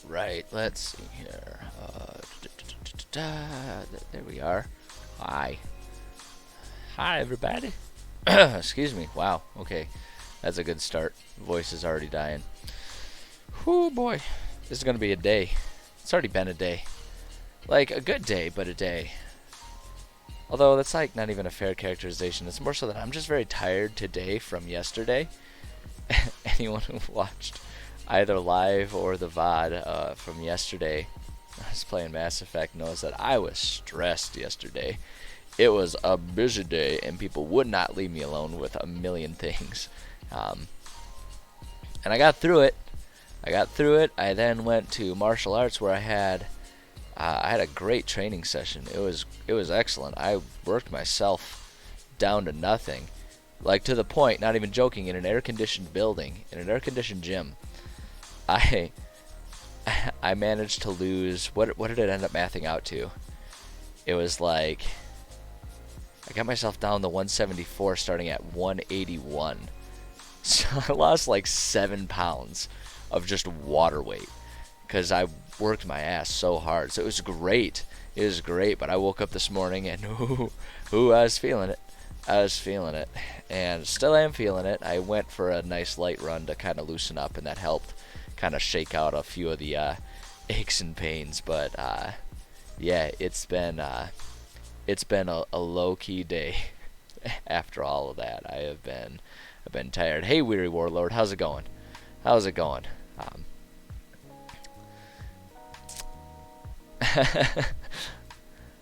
Right, let's see here. There we are. Hi. Hi, everybody. Excuse me. Wow, okay. That's a good start. Voice is already dying. Whoo, boy. This is going to be a day. It's already been a day. Like, a good day, but a day. Although, that's like not even a fair characterization. It's more so that I'm just very tired today from yesterday. Anyone who watched either live or the VOD from yesterday, I was playing Mass Effect, knows that I was stressed yesterday. It was a busy day, and people would not leave me alone with a million things. And I got through it. I then went to martial arts where I had a great training session. It was excellent. I worked myself down to nothing, like to the point, not even joking, in an air-conditioned building, in an air-conditioned gym. I managed to lose, what did it end up mathing out to? It was like, I got myself down to 174 starting at 181. So I lost like 7 pounds of just water weight because I worked my ass so hard. So it was great. It was great, but I woke up this morning and I was feeling it. And still am feeling it. I went for a nice light run to kind of loosen up, and that helped kind of shake out a few of the aches and pains. But yeah, it's been a low-key day after all of that. I've been tired. Hey, Weary Warlord, how's it going? I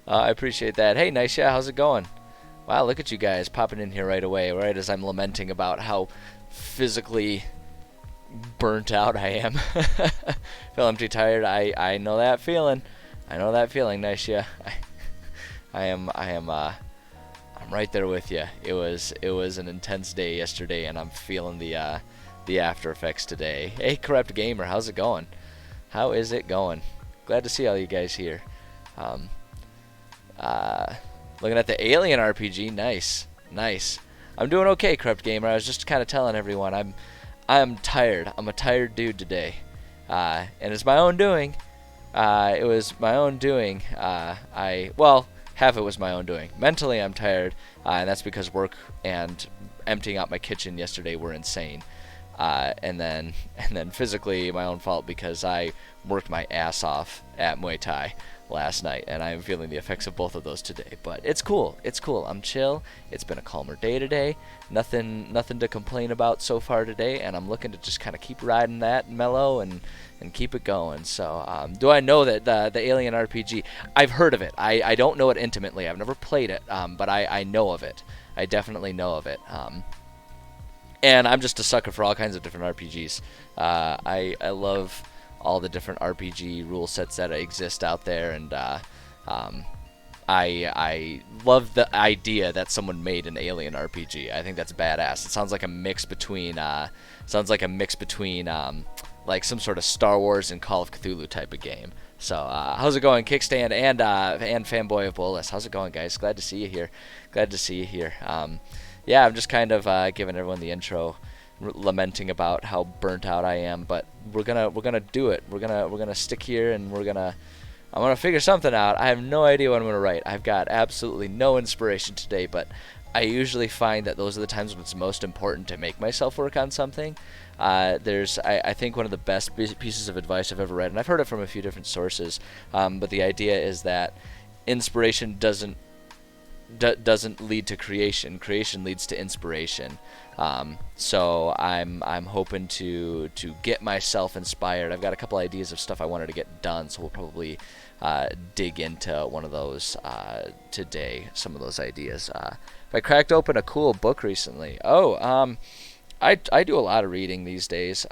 appreciate that. Hey, nice, yeah, how's it going? Wow, look at you guys popping in here right away, right as I'm lamenting about how physically burnt out I am. Feel empty, tired. I know that feeling. Nice, yeah. I'm right there with you. It was an intense day yesterday, and I'm feeling the after effects today. Hey, Corrupt Gamer, how's it going? How is it going? Glad to see all you guys here. Looking at the Alien RPG, nice. I'm doing okay, Corrupt Gamer. I was just kind of telling everyone I'm tired. I'm a tired dude today, and it's my own doing. It was my own doing. Half it was my own doing. Mentally, I'm tired, and that's because work and emptying out my kitchen yesterday were insane. And then physically, my own fault because I worked my ass off at Muay Thai last night, and I'm feeling the effects of both of those today. But it's cool. I'm chill. It's been a calmer day today. Nothing to complain about so far today, and I'm looking to just kind of keep riding that mellow and keep it going. So, do I know that the Alien RPG? I've heard of it. I don't know it intimately. I've never played it, but I know of it. I definitely know of it. And I'm just a sucker for all kinds of different RPGs. I love all the different RPG rule sets that exist out there, and I love the idea that someone made an Alien RPG. I think that's badass. It sounds like a mix between like some sort of Star Wars and Call of Cthulhu type of game. So how's it going, Kickstand and Fanboy of Bolus? How's it going, guys? Glad to see you here. Yeah, I'm just kind of giving everyone the intro lamenting about how burnt out I am, but we're gonna do it. We're gonna stick here, and I'm gonna figure something out. I have no idea what I'm gonna write. I've got absolutely no inspiration today, but I usually find that those are the times when it's most important to make myself work on something. I think one of the best pieces of advice I've ever read, and I've heard it from a few different sources, but the idea is that inspiration doesn't lead to creation. Creation leads to inspiration. So I'm hoping to get myself inspired. I've got a couple ideas of stuff I wanted to get done, so we'll probably dig into one of those today. Some of those ideas. I cracked open a cool book recently. I do a lot of reading these days.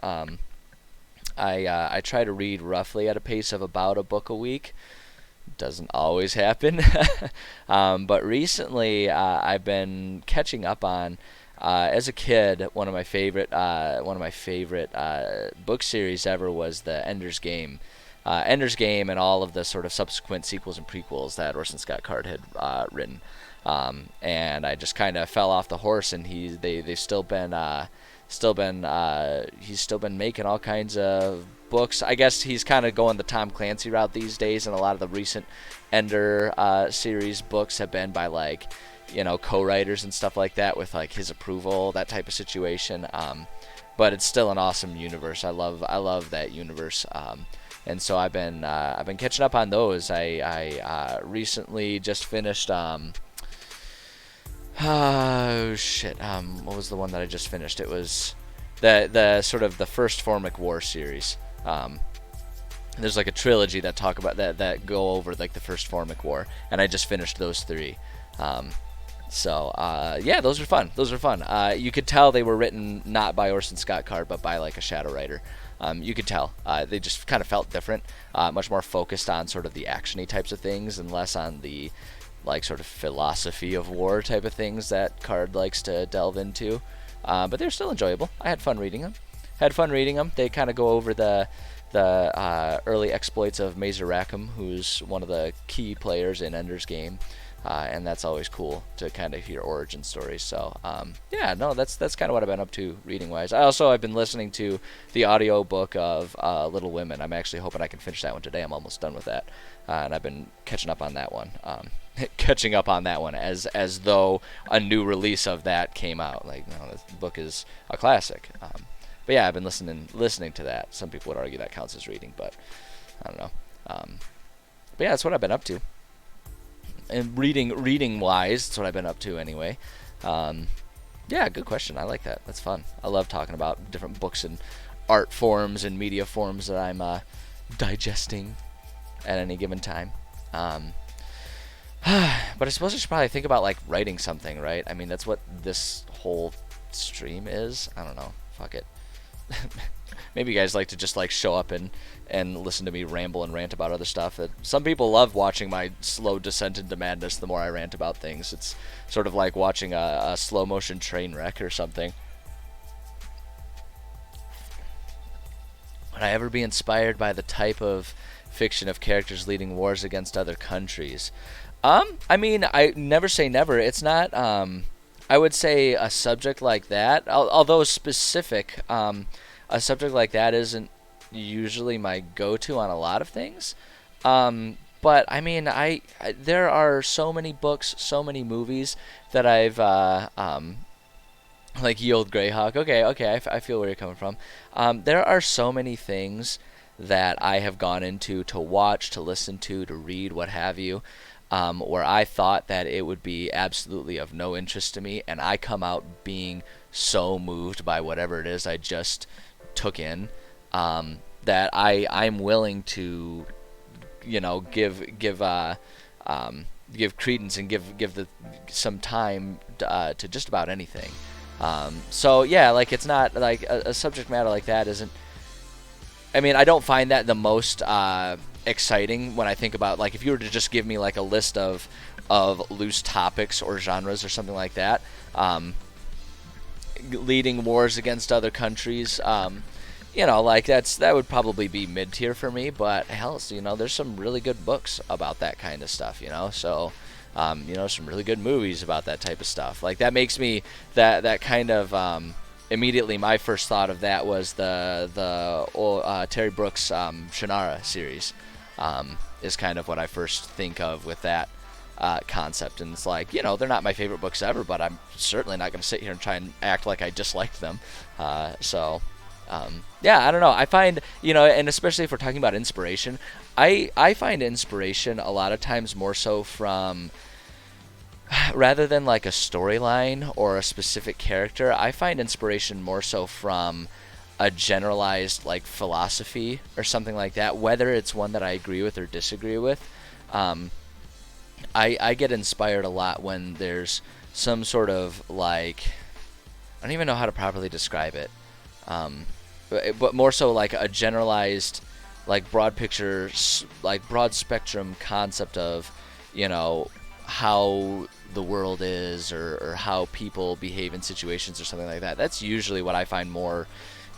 I try to read roughly at a pace of about a book a week. Doesn't always happen. But recently I've been catching up on, as a kid, one of my favorite book series ever was the Ender's Game. Ender's Game and all of the sort of subsequent sequels and prequels that Orson Scott Card had written. And I just kind of fell off the horse, and he's still been making all kinds of books. I guess he's kind of going the Tom Clancy route these days, and a lot of the recent Ender series books have been by, like, co-writers and stuff like that with, like, his approval, that type of situation. But it's still an awesome universe. I love that universe. And so I've been catching up on those. I recently just finished what was the one that I just finished? It was the sort of the first Formic War series. There's like a trilogy that talk about that go over like the first Formic War, and I just finished those 3. Yeah, those are fun. You could tell they were written not by Orson Scott Card, but by like a shadow writer. You could tell they just kind of felt different, much more focused on sort of the actiony types of things and less on the like sort of philosophy of war type of things that Card likes to delve into. But they're still enjoyable. I had fun reading them. They kind of go over the early exploits of Mazer Rackham, who's one of the key players in Ender's Game. And that's always cool to kind of hear origin stories. So that's kind of what I've been up to reading wise. I've been listening to the audio book of Little Women. I'm actually hoping I can finish that one today. I'm almost done with that, and I've been catching up on that one. As though a new release of that came out. Like, no, this book is a classic. But yeah, I've been listening to that. Some people would argue that counts as reading, but I don't know. But yeah, that's what I've been up to. And reading wise, that's what I've been up to anyway. Yeah, good question. I like that. That's fun. I love talking about different books and art forms and media forms that I'm digesting at any given time. But I suppose I should probably think about like writing something, right? I mean, that's what this whole stream is. I don't know. Fuck it. Maybe you guys like to just like show up and listen to me ramble and rant about other stuff. Some people love watching my slow descent into madness the more I rant about things. It's sort of like watching a slow motion train wreck or something. Would I ever be inspired by the type of fiction of characters leading wars against other countries? I mean, I never say never. It's not, I would say a subject like that, although specific, a subject like that isn't usually my go-to on a lot of things. But I mean, there are so many books, so many movies that I've, like Ye Olde Greyhawk. Okay, I feel where you're coming from. There are so many things that I have gone into to watch, to listen to read, what have you, where I thought that it would be absolutely of no interest to me, and I come out being so moved by whatever it is I just took in, that I'm willing to, give credence and give some time to just about anything. So yeah, like it's not like a subject matter like that isn't. I mean, I don't find that the most exciting when I think about, like, if you were to just give me like a list of loose topics or genres or something like that, leading wars against other countries, like that would probably be mid-tier for me. But hell, there's some really good books about that kind of stuff, so some really good movies about that type of stuff. Like that makes me that kind of immediately my first thought of that was the Terry Brooks Shannara series. Is kind of what I first think of with that concept. And it's like, they're not my favorite books ever, but I'm certainly not going to sit here and try and act like I disliked them. Yeah, I don't know. I find, and especially if we're talking about inspiration, I find inspiration a lot of times more so from, rather than like a storyline or a specific character, I find inspiration more so from a generalized like philosophy or something like that, whether it's one that I agree with or disagree with. I get inspired a lot when there's some sort of like, I don't even know how to properly describe it, but more so like a generalized, like broad picture, like broad spectrum concept of, how the world is, or how people behave in situations or something like that. That's usually what I find more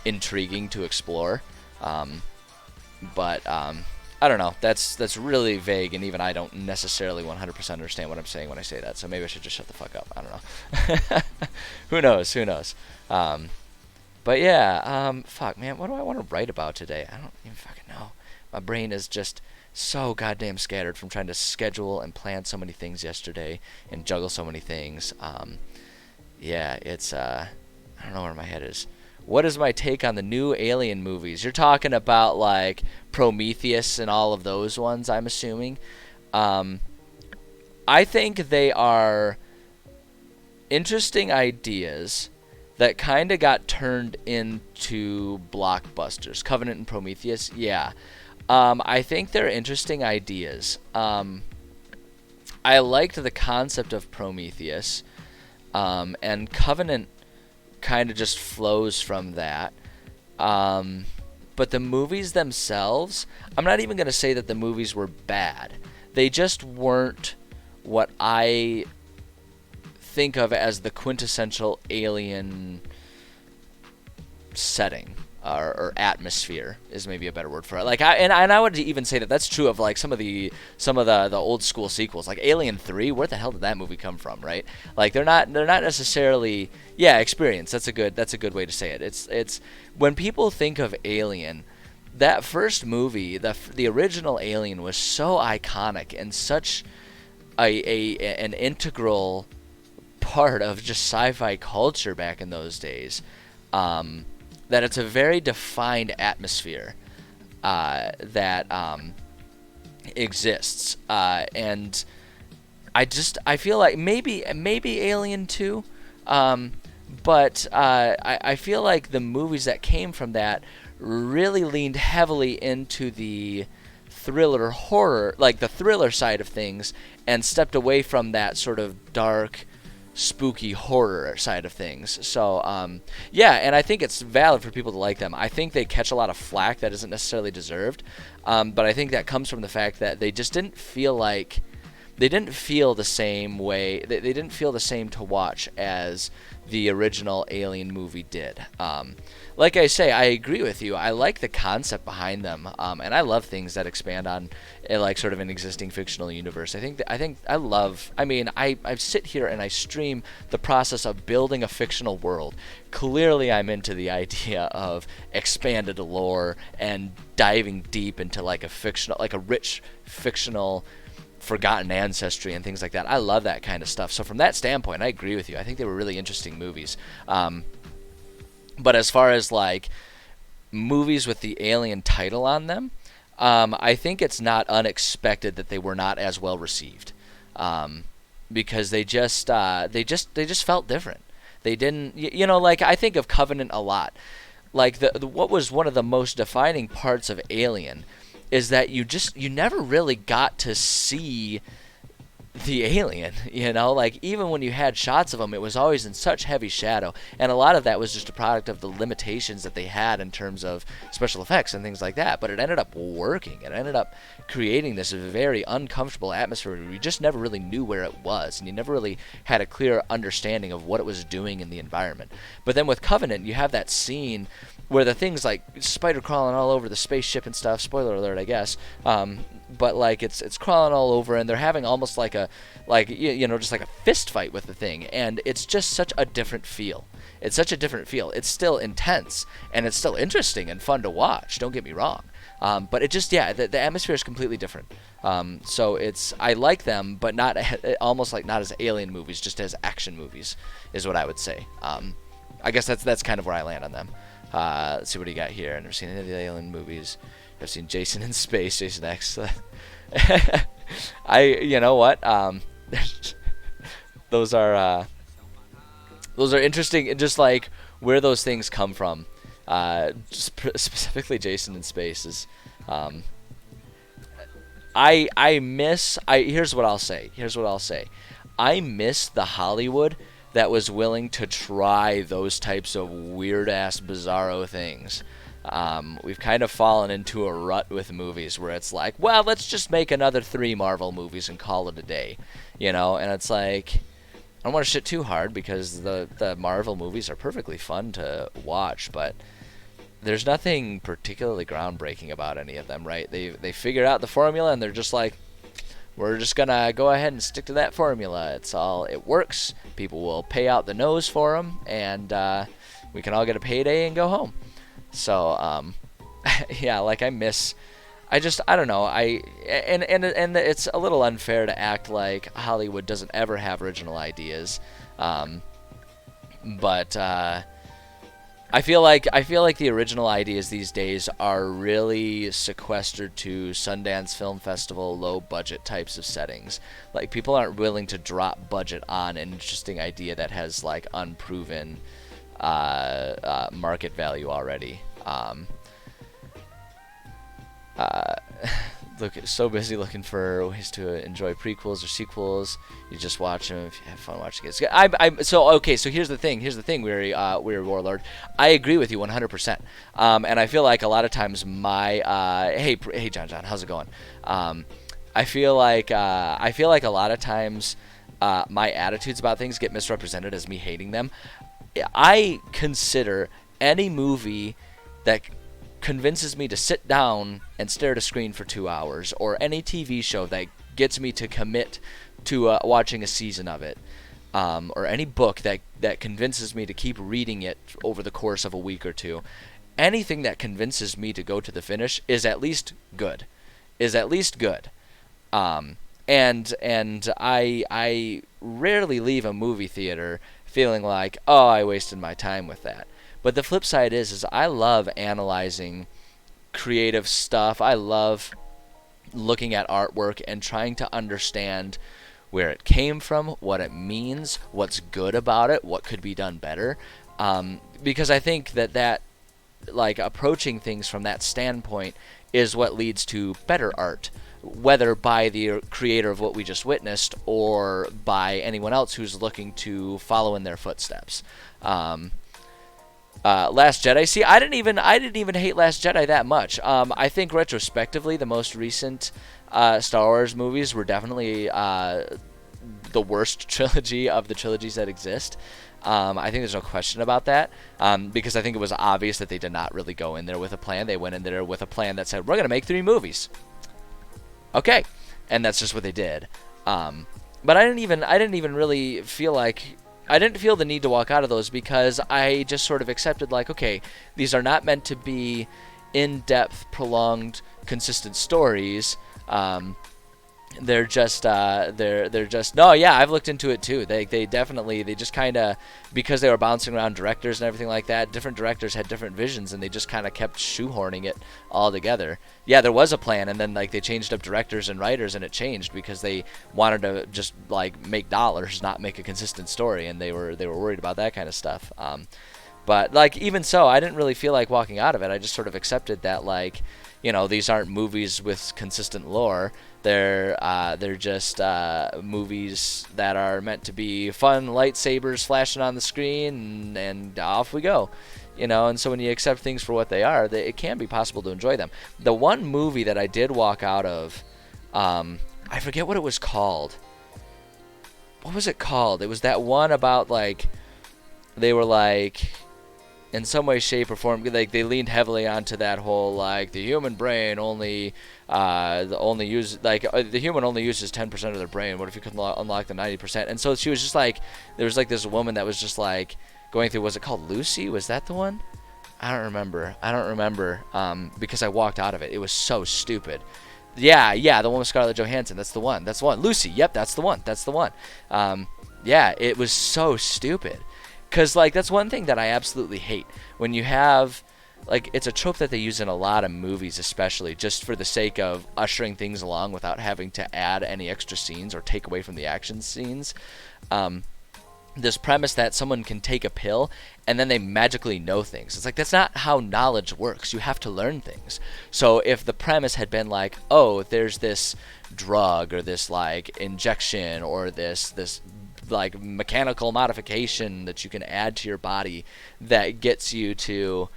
intriguing to explore. But I don't know. That's really vague, and even I don't necessarily 100% understand what I'm saying when I say that. So maybe I should just shut the fuck up. I don't know. Who knows? But yeah, fuck, man. What do I want to write about today? I don't even fucking know. My brain is just so goddamn scattered from trying to schedule and plan so many things yesterday and juggle so many things. Yeah, it's I don't know where my head is. What is my take on the new Alien movies? You're talking about like Prometheus and all of those ones, I'm assuming. I think they are interesting ideas that kind of got turned into blockbusters. Covenant and Prometheus, yeah. I think they're interesting ideas. I liked the concept of Prometheus, and Covenant kind of just flows from that. But the movies themselves, I'm not even going to say that the movies were bad. They just weren't what I think of as the quintessential Alien setting, or atmosphere is maybe a better word for it. Like, I would even say that that's true of like some of the old school sequels, like Alien 3. Where the hell did that movie come from, right? Like they're not necessarily, yeah, experience. That's a good way to say it. It's when people think of Alien, that first movie, the original Alien, was so iconic and such an integral part of just sci-fi culture back in those days, that it's a very defined atmosphere that exists, and I feel like maybe Alien 2, but I feel like the movies that came from that really leaned heavily into the thriller horror, like the thriller side of things, and stepped away from that sort of dark, spooky horror side of things. So yeah, and I think it's valid for people to like them. I think they catch a lot of flack that isn't necessarily deserved, but I think that comes from the fact that they just didn't feel the same way. They didn't feel the same to watch as the original Alien movie did. Like I say, I agree with you. I like the concept behind them, and I love things that expand on like sort of an existing fictional universe. I sit here and I stream the process of building a fictional world. Clearly, I'm into the idea of expanded lore and diving deep into like a rich fictional forgotten ancestry and things like that. I love that kind of stuff. So from that standpoint, I agree with you. I think they were really interesting movies. But as far as like movies with the Alien title on them, I think it's not unexpected that they were not as well received, because they just felt different. They didn't, like I think of Covenant a lot. Like what was one of the most defining parts of Alien is that you never really got to see the alien, like even when you had shots of them, it was always in such heavy shadow, and a lot of that was just a product of the limitations that they had in terms of special effects and things like that. But it ended up working. It ended up creating this very uncomfortable atmosphere where you just never really knew where it was, and you never really had a clear understanding of what it was doing in the environment. But then with Covenant, you have that scene where the thing's like spider crawling all over the spaceship and stuff. Spoiler alert, I guess. But like it's crawling all over, and they're having almost like a just like a fist fight with the thing, and it's just such a different feel. It's such a different feel. It's still intense, and it's still interesting and fun to watch. Don't get me wrong. But it just, the atmosphere is completely different. So I like them, but not almost like not as alien movies, just as action movies, is what I would say. I guess that's kind of where I land on them. Let's see what do you got here. I've never seen any of the alien movies. I've seen Jason in Space, Jason X. You know what? Those are interesting, just like where those things come from. Specifically Jason in Space is, here's what I'll say. I miss the Hollywood that was willing to try those types of weird ass bizarro things. We've kind of fallen into a rut with movies where it's like, well, let's just make another 3 Marvel movies and call it a day, and it's like, I don't want to shit too hard because the Marvel movies are perfectly fun to watch, but there's nothing particularly groundbreaking about any of them, right? They figured out the formula and they're just like, we're just gonna go ahead and stick to that formula. It works. People will pay out the nose for them, and we can all get a payday and go home. So yeah, like I don't know. And it's a little unfair to act like Hollywood doesn't ever have original ideas, but I feel like the original ideas these days are really sequestered to Sundance Film Festival, low budget types of settings. Like people aren't willing to drop budget on an interesting idea that has like unproven market value already. So busy looking for ways to enjoy prequels or sequels. You just watch them if you have fun watching it. So here's the thing, Weary Warlord. I agree with you 100%. And I feel like a lot of times hey John, how's it going? I feel like a lot of times my attitudes about things get misrepresented as me hating them. I consider any movie that convinces me to sit down and stare at a screen for 2 hours, or any TV show that gets me to commit to watching a season of it, or any book that convinces me to keep reading it over the course of a week or two. Anything that convinces me to go to the finish is at least good. And I rarely leave a movie theater feeling like, oh, I wasted my time with that. But the flip side is I love analyzing creative stuff. I love looking at artwork and trying to understand where it came from, what it means, what's good about it, what could be done better. Because I think that like approaching things from that standpoint is what leads to better art, whether by the creator of what we just witnessed or by anyone else who's looking to follow in their footsteps. Last Jedi. See, I didn't even hate Last Jedi that much. I think retrospectively, the most recent Star Wars movies were definitely the worst trilogy of the trilogies that exist. I think there's no question about that, because I think it was obvious that they did not really go in there with a plan. They went in there with a plan that said, we're going to make 3 movies. Okay. And that's just what they did. But I didn't even really feel like, I didn't feel the need to walk out of those, because I just sort of accepted, like, okay, these are not meant to be in-depth, prolonged, consistent stories. They're just no, yeah, I've looked into it too. They just kind of, because they were bouncing around directors and everything like that, different directors had different visions, and they just kind of kept shoehorning it all together. Yeah, there was a plan, and then like they changed up directors and writers, and it changed because they wanted to just like make dollars, not make a consistent story, and they were worried about that kind of stuff. But like even so, I didn't really feel like walking out of it. I just sort of accepted that, like, these aren't movies with consistent lore. They're just movies that are meant to be fun, lightsabers flashing on the screen, and off we go. And so when you accept things for what they are, it can be possible to enjoy them. The one movie that I did walk out of, I forget what it was called. What was it called? It was that one about, like, they were like, in some way, shape, or form, like they leaned heavily onto that whole like the human brain only, the human only uses 10% of their brain. What if you could unlock the 90%? And so she was just like, there was like this woman that was just like going through. Was it called Lucy? Was that the one? I don't remember. Because I walked out of it. It was so stupid. Yeah, the one with Scarlett Johansson. That's the one. Lucy. Yep, that's the one. Yeah, it was so stupid. Because, like, that's one thing that I absolutely hate. When you have, like, it's a trope that they use in a lot of movies, especially, just for the sake of ushering things along without having to add any extra scenes or take away from the action scenes. This premise that someone can take a pill and then they magically know things. It's like, that's not how knowledge works. You have to learn things. So if the premise had been like, oh, there's this drug or this, like, injection or this like mechanical modification that you can add to your body that gets you to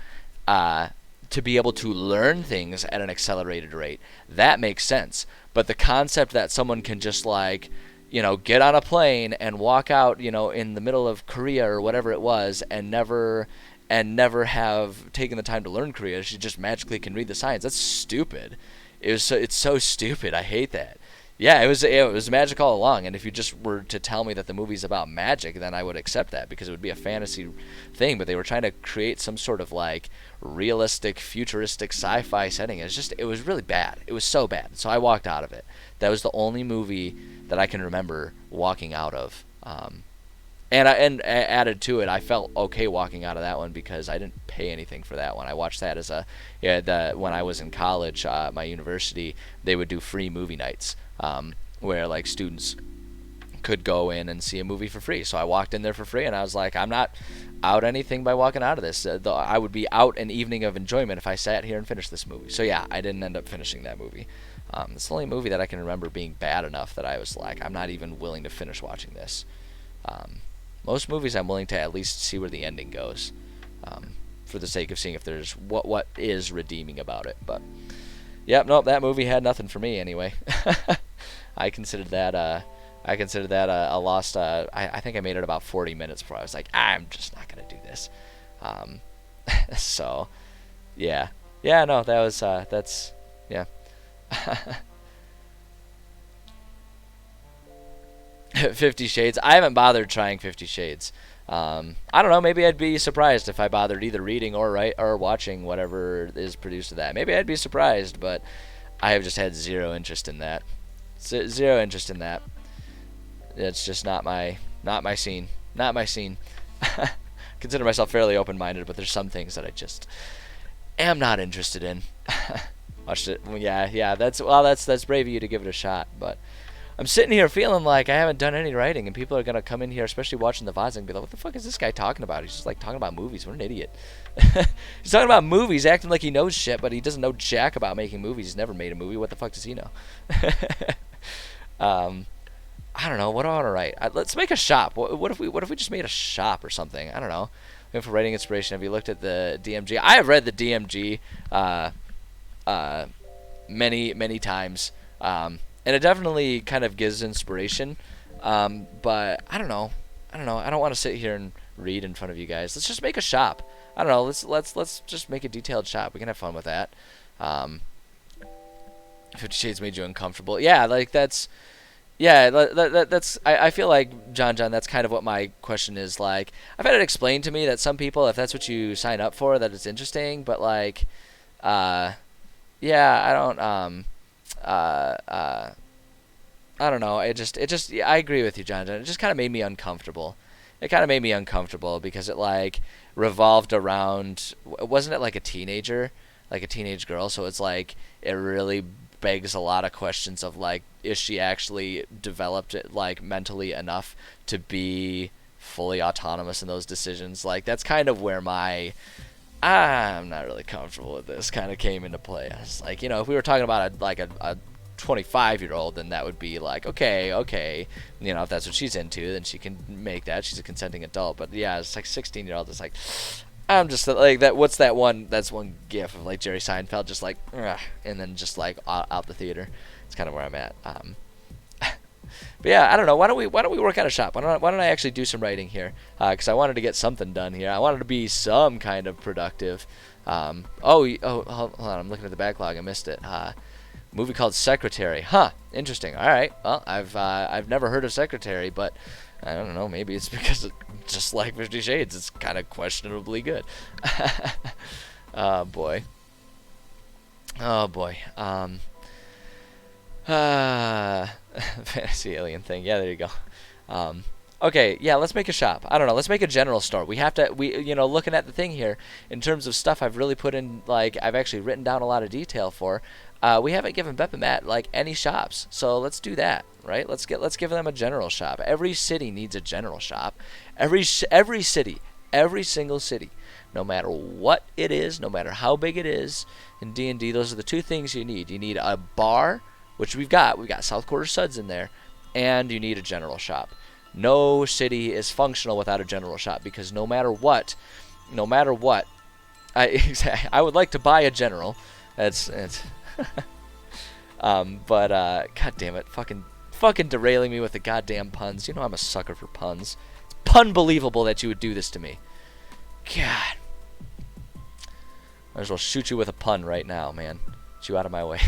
be able to learn things at an accelerated rate, that makes sense. But the concept that someone can just, like, you know, get on a plane and walk out, you know, in the middle of Korea or whatever it was, and never have taken the time to learn Korea, she just magically can read the signs. That's stupid. It's so stupid. I hate that. Yeah, it was magic all along, and if you just were to tell me that the movie's about magic, then I would accept that, because it would be a fantasy thing, but they were trying to create some sort of, like, realistic, futuristic sci-fi setting. It was really bad. It was so bad. So I walked out of it. That was the only movie that I can remember walking out of. And added to it, I felt okay walking out of that one because I didn't pay anything for that one. I watched that as when I was in college, my university, they would do free movie nights, where, like, students could go in and see a movie for free. So I walked in there for free, and I was like, I'm not out anything by walking out of this. I would be out an evening of enjoyment if I sat here and finished this movie. So yeah, I didn't end up finishing that movie. It's the only movie that I can remember being bad enough that I was like, I'm not even willing to finish watching this. Most movies I'm willing to at least see where the ending goes, for the sake of seeing if there's what is redeeming about it. But yep, nope, that movie had nothing for me anyway. I considered that a lost. I think I made it about 40 minutes before I was like, I'm just not gonna do this. So yeah, no, that was that's yeah. 50 Shades. I haven't bothered trying 50 Shades. I don't know. Maybe I'd be surprised if I bothered either reading or watching whatever is produced of that. Maybe I'd be surprised, but I have just had zero interest in that. Zero interest in that. It's just not my scene. Not my scene. Consider myself fairly open-minded, but there's some things that I just am not interested in. Watched it. Yeah. That's brave of you to give it a shot, but I'm sitting here feeling like I haven't done any writing, and people are gonna come in here, especially watching the VODs, and be like, "What the fuck is this guy talking about? He's just, like, talking about movies. What an idiot!" He's talking about movies, acting like he knows shit, but he doesn't know jack about making movies. He's never made a movie. What the fuck does he know? I don't know. What do I want to write? Let's make a shop. What if we just made a shop or something? I don't know. For writing inspiration, have you looked at the DMG? I have read the DMG many times. And it definitely kind of gives inspiration, but I don't know. I don't want to sit here and read in front of you guys. Let's just make a shop. I don't know. Let's just make a detailed shop. We can have fun with that. 50 Shades made you uncomfortable. Yeah, like that's. Yeah, that's. I feel like John. That's kind of what my question is. Like, I've had it explained to me that some people, if that's what you sign up for, that it's interesting. But like, yeah, I don't. I don't know. Yeah, I agree with you, John. It just kind of made me uncomfortable. It kind of made me uncomfortable because it, like, revolved around, wasn't it like a teenager, like a teenage girl? So it's like, it really begs a lot of questions of, like, is she actually developed, like, mentally enough to be fully autonomous in those decisions? Like, that's kind of where I'm not really comfortable with this kind of came into play. I was like, if we were talking about a 25-year-old, then that would be like, okay, if that's what she's into, then she can make that. She's a consenting adult. But yeah, it's like 16-year-old. It's like, I'm just like that. What's that one? That's one gif of like Jerry Seinfeld, just like, ugh, and then just like out the theater. It's kind of where I'm at. But yeah, I don't know. Why don't we work out a shop? Why don't I actually do some writing here? Because I wanted to get something done here. I wanted to be some kind of productive. Hold on. I'm looking at the backlog. I missed it. Movie called Secretary. Huh. Interesting. All right. Well, I've never heard of Secretary, but I don't know. Maybe it's because just like 50 Shades, it's kind of questionably good. Oh boy. Oh boy. Fantasy alien thing. Yeah, there you go. Okay, yeah, let's make a shop. I don't know. Let's make a general store. We have to, looking at the thing here, in terms of stuff I've really put in, like, I've actually written down a lot of detail for. We haven't given Bep and Matt, like, any shops. So let's do that, right? Let's give them a general shop. Every city needs a general shop. Every city, every single city, no matter what it is, no matter how big it is, in D&D, those are the two things you need. You need a bar, which we've got South Quarter Suds in there, and you need a general shop. No city is functional without a general shop, because no matter what, I would like to buy a general. It's but god damn it, fucking derailing me with the goddamn puns. You know I'm a sucker for puns. It's pun-believable that you would do this to me. God. Might as well shoot you with a pun right now, man. Get you out of my way.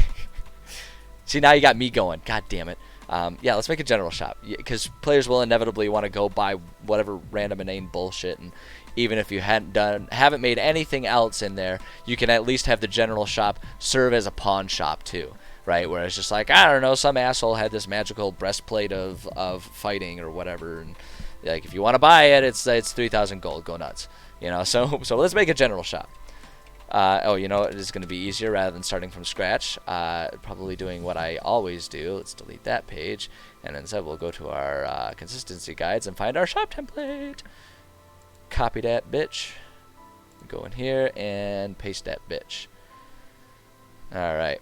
See, now you got me going. God damn it. Yeah, let's make a general shop, because players will inevitably want to go buy whatever random inane bullshit, and even if you haven't made anything else in there, you can at least have the general shop serve as a pawn shop too, right? Where it's just like, I don't know, some asshole had this magical breastplate of fighting or whatever, and like if you want to buy it, it's 3,000 gold. Go nuts, So let's make a general shop. It is going to be easier rather than starting from scratch. Probably doing what I always do. Let's delete that page, and instead we'll go to our consistency guides and find our shop template. Copy that bitch. Go in here and paste that bitch. All right.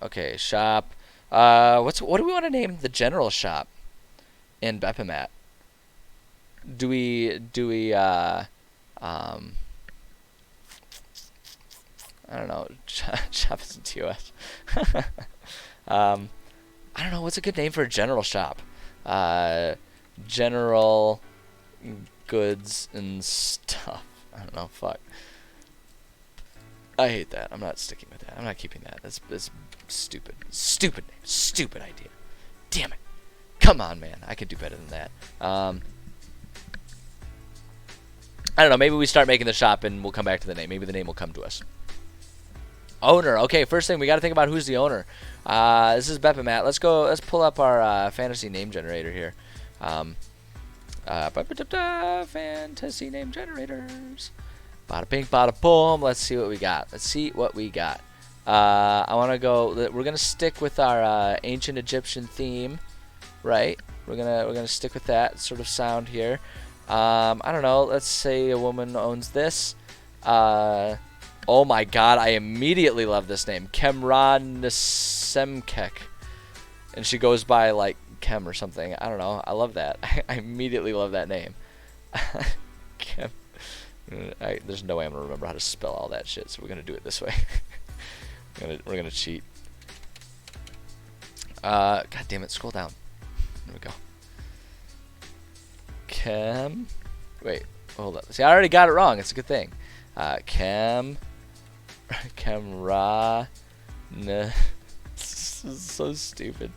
Okay, shop. What do we want to name the general shop in Bep and Matt? Do we I don't know. Shop is in TOS. I don't know. What's a good name for a general shop? General goods and stuff. I don't know. Fuck. I hate that. I'm not sticking with that. I'm not keeping that. That's stupid. Stupid name. Stupid idea. Damn it. Come on, man. I could do better than that. I don't know. Maybe we start making the shop and we'll come back to the name. Maybe the name will come to us. Owner. Okay, first thing, we got to think about who's the owner. This is Bep and Matt. Let's pull up our fantasy name generator here. Fantasy name generators. Bada pink, bada boom. Let's see what we got. I want to go. We're gonna stick with our ancient Egyptian theme, right? We're gonna stick with that sort of sound here. I don't know. Let's say a woman owns this. Oh my God! I immediately love this name, Kemra Nesemkek, and she goes by like Kem or something. I don't know. I love that. I immediately love that name. Kem. There's no way I'm gonna remember how to spell all that shit, so we're gonna do it this way. we're gonna cheat. God damn it! Scroll down. There we go. Wait, hold up. See, I already got it wrong. It's a good thing. Kemra. This is so stupid.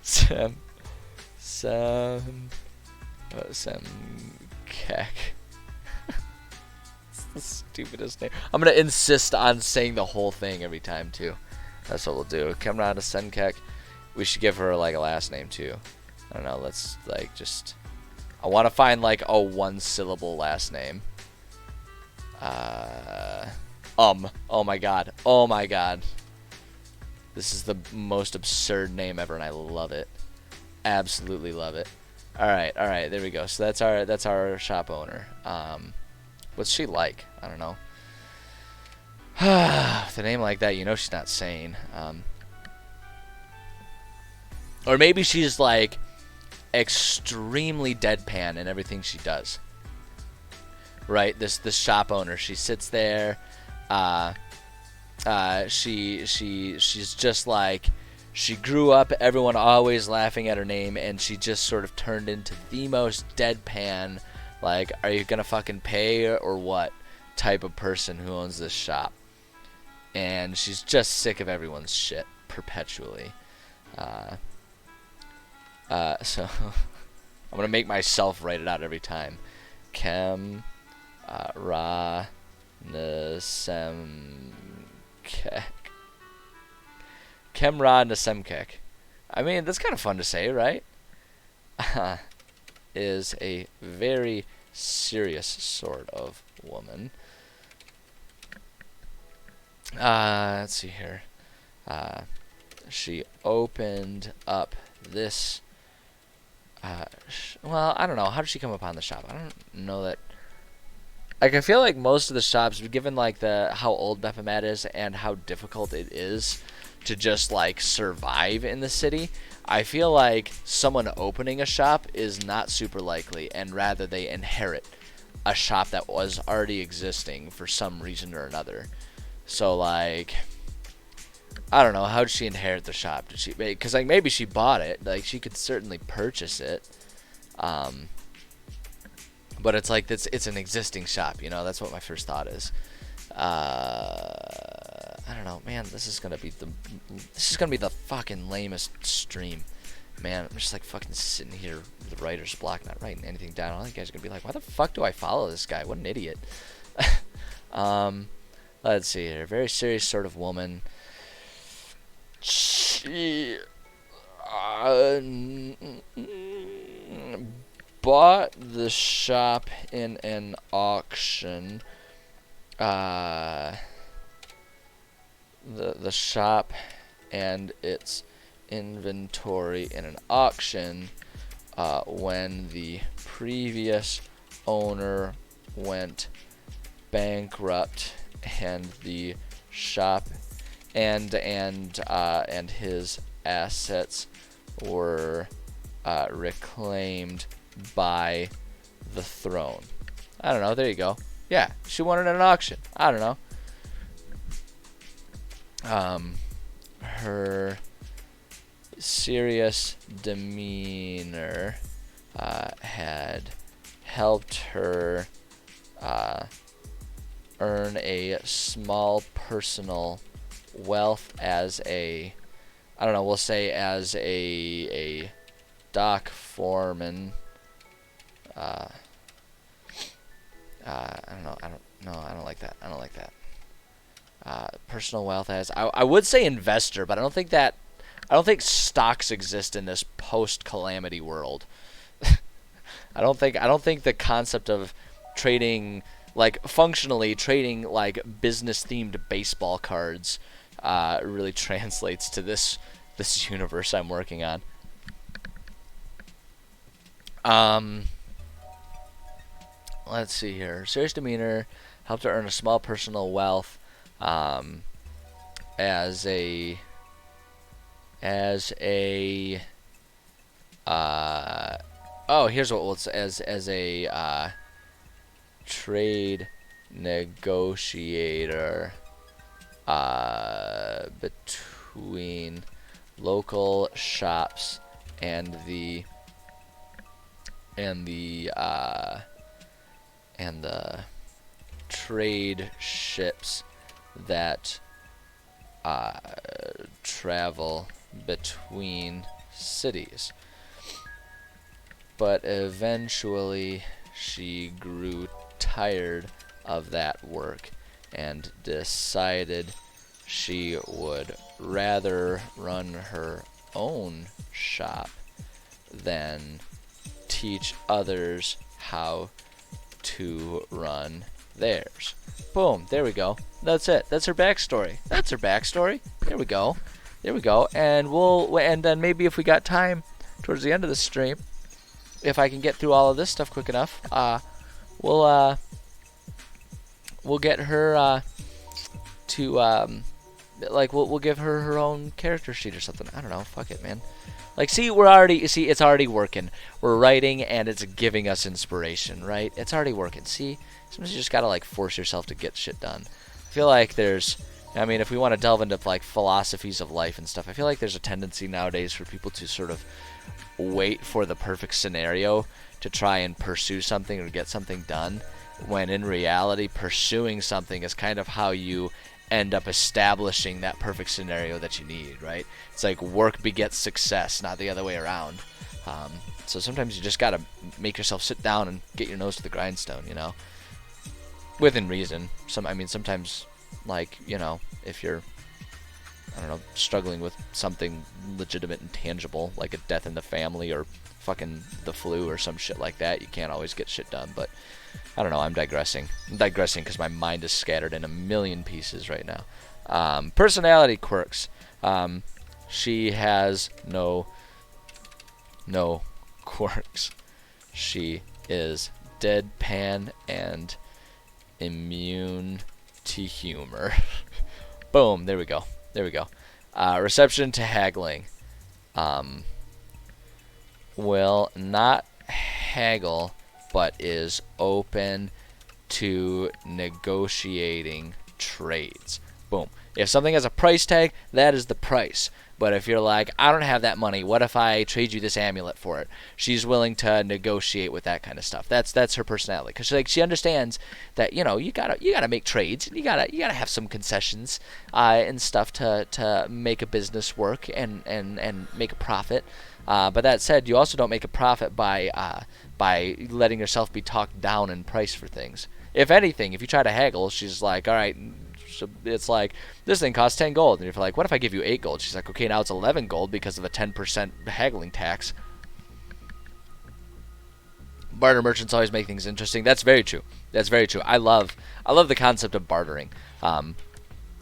Semkek. The stupidest name. I'm gonna insist on saying the whole thing every time too. That's what we'll do. Kemra Nesemkek. We should give her like a last name too. I don't know. Let's like just. I want to find like a one-syllable last name. Oh my god. Oh my god. This is the most absurd name ever, and I love it. Absolutely love it. All right. There we go. So that's our shop owner. What's she like? I don't know. With a name like that, you know she's not sane. Or maybe she's like extremely deadpan in everything she does. Right, this shop owner, she sits there. She's just like, she grew up everyone always laughing at her name, and she just sort of turned into the most deadpan, like, are you gonna fucking pay or what type of person who owns this shop. And she's just sick of everyone's shit perpetually. So I'm gonna make myself write it out every time. Kem Ra Nesemkek. Kemra Nesemkek. I mean, that's kind of fun to say, right? Is a very serious sort of woman. Let's see here. She opened up this. Well, I don't know. How did she come upon the shop? I don't know that. Like, I feel like most of the shops, given like how old Bephomet is and how difficult it is to just like survive in the city, I feel like someone opening a shop is not super likely, and rather they inherit a shop that was already existing for some reason or another. So like, I don't know, how did she inherit the shop? Did she? Because like maybe she bought it. Like she could certainly purchase it. But it's like it's an existing shop, you know. That's what my first thought is. I don't know, man. This is gonna be the fucking lamest stream, man. I'm just like fucking sitting here with the writer's block, not writing anything down. All you guys are gonna be like, why the fuck do I follow this guy? What an idiot. Let's see here. Very serious sort of woman. She bought the shop in an auction. The shop and its inventory in an auction when the previous owner went bankrupt, and the shop and his assets were reclaimed by the throne. I don't know. There you go. Yeah, she won it at an auction. I don't know. Her serious demeanor had helped her earn a small personal wealth as a, I don't know, we'll say as a dock foreman. I don't know. I don't like that. I don't like that. Personal wealth as, I would say investor, but I don't think stocks exist in this post-calamity world. I don't think the concept of trading, like functionally trading like business-themed baseball cards really translates to this universe I'm working on. Let's see here. Serious demeanor helped her earn a small personal wealth as a here's what we'll say, as a trade negotiator between local shops and the trade ships that travel between cities. But eventually she grew tired of that work and decided she would rather run her own shop than teach others how to run theirs. Boom, there we go. That's it. That's her backstory. There we go. And then maybe if we got time towards the end of the stream, if I can get through all of this stuff quick enough, we'll get her to Like we'll give her her own character sheet or something. I don't know. Fuck it, man. Like, see, it's already working. We're writing, and it's giving us inspiration, right? It's already working. See, sometimes you just gotta like force yourself to get shit done. I feel like I mean, if we want to delve into like philosophies of life and stuff, I feel like there's a tendency nowadays for people to sort of wait for the perfect scenario to try and pursue something or get something done, when in reality, pursuing something is kind of how you end up establishing that perfect scenario that you need, right? It's like work begets success, not the other way around. So sometimes you just gotta make yourself sit down and get your nose to the grindstone, you know, within reason. Sometimes, like, you know, if you're, I don't know, struggling with something legitimate and tangible, like a death in the family or fucking the flu or some shit like that, you can't always get shit done. But I don't know, I'm digressing because my mind is scattered in a million pieces right now. Personality quirks. She has no quirks. She is deadpan and immune to humor. Boom, there we go. Reception to haggling. Will not haggle, but is open to negotiating trades. Boom. If something has a price tag, that is the price. But if you're like, I don't have that money, what if I trade you this amulet for it? She's willing to negotiate with that kind of stuff. That's her personality, because she understands that, you know, you gotta make trades, and you gotta have some concessions and stuff to make a business work and make a profit. But that said, you also don't make a profit by letting yourself be talked down in price for things. If anything, if you try to haggle, she's like, all right, so it's like, this thing costs 10 gold. And you're like, what if I give you 8 gold? She's like, okay, now it's 11 gold because of a 10% haggling tax. Barter merchants always make things interesting. That's very true. I love the concept of bartering. Like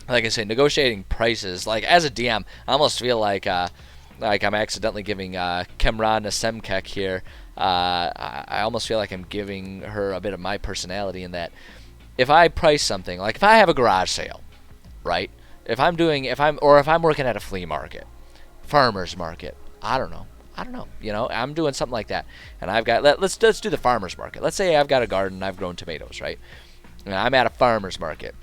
I say, negotiating prices. Like, as a DM, I almost feel like I'm accidentally giving Kemra Nasemkek here. I almost feel like I'm giving her a bit of my personality in that if I price something, like if I have a garage sale, right? If I'm working at a flea market, farmer's market, I don't know, you know, I'm doing something like that, and I've got, let's do the farmer's market. Let's say I've got a garden, I've grown tomatoes, right? And I'm at a farmer's market,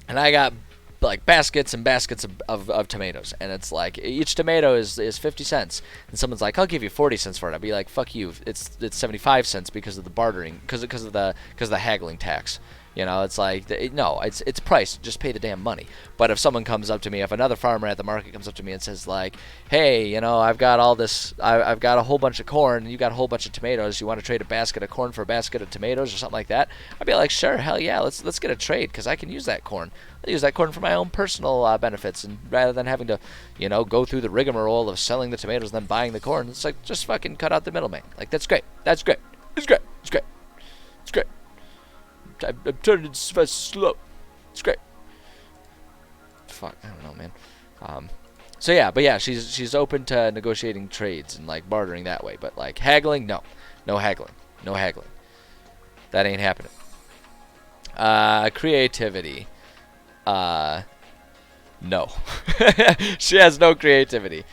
and I got like baskets and baskets of tomatoes, and it's like each tomato is 50 cents, and someone's like, I'll give you 40 cents for it. I'd be like, fuck you, it's 75 cents because of the bartering, because of the haggling tax. You know, it's like, no, it's price. Just pay the damn money. But if someone comes up to me, if another farmer at the market comes up to me and says like, hey, you know, I've got all this, I've got a whole bunch of corn, and you got a whole bunch of tomatoes. You want to trade a basket of corn for a basket of tomatoes or something like that? I'd be like, sure, hell yeah, let's get a trade, because I can use that corn. I use that corn for my own personal benefits, and rather than having to, you know, go through the rigmarole of selling the tomatoes and then buying the corn, it's like, just fucking cut out the middleman. Like, that's great. It's great. I'm turning it slow. It's great. Fuck, I don't know, man. So yeah, she's open to negotiating trades and like bartering that way, but like haggling, no haggling. That ain't happening. Creativity. No. She has no creativity.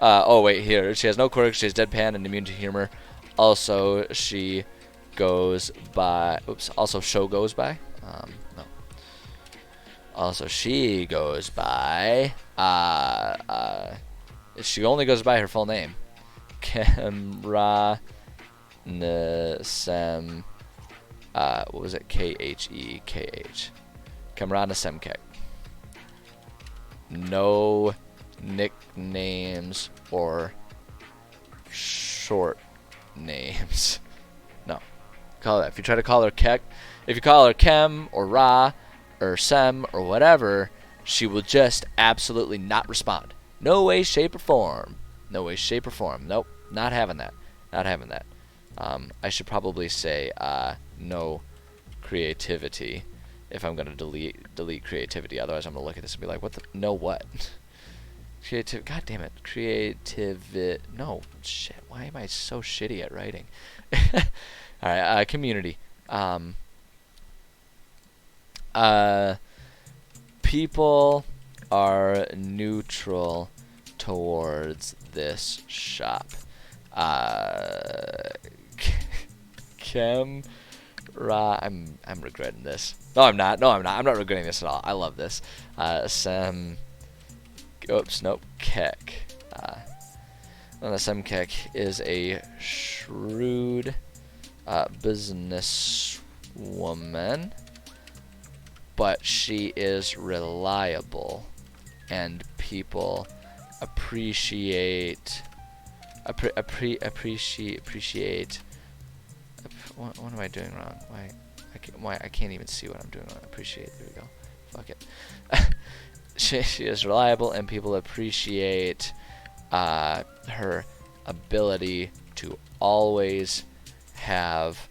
Oh wait, here she has no quirks. She has deadpan and immune to humor. Also, she goes by, also show goes by, no. Also, she goes by, she only goes by her full name. Kemra Nasem, what was it? Khekh. Kemra Nasemkek. No nicknames or short names. No. Call that. If you try to call her Kek, if you call her Kem or Ra or Sem or whatever, she will just absolutely not respond. No way, shape, or form. Nope, not having that. I should probably say no creativity if I'm gonna delete creativity. Otherwise, I'm gonna look at this and be like, what the? No what? Creative. God damn it. Creativity. No shit. Why am I so shitty at writing? All right, community. People are neutral towards this shop. Chem I'm regretting this. No, I'm not. No, I'm not. I'm not regretting this at all. I love this. Oops, nope. Keck. Semkek is a shrewd businesswoman, but she is reliable, and people appreciate. What am I doing wrong? Why I can't even see what I'm doing wrong. Appreciate. There we go. Fuck it. She is reliable, and people appreciate her ability to always have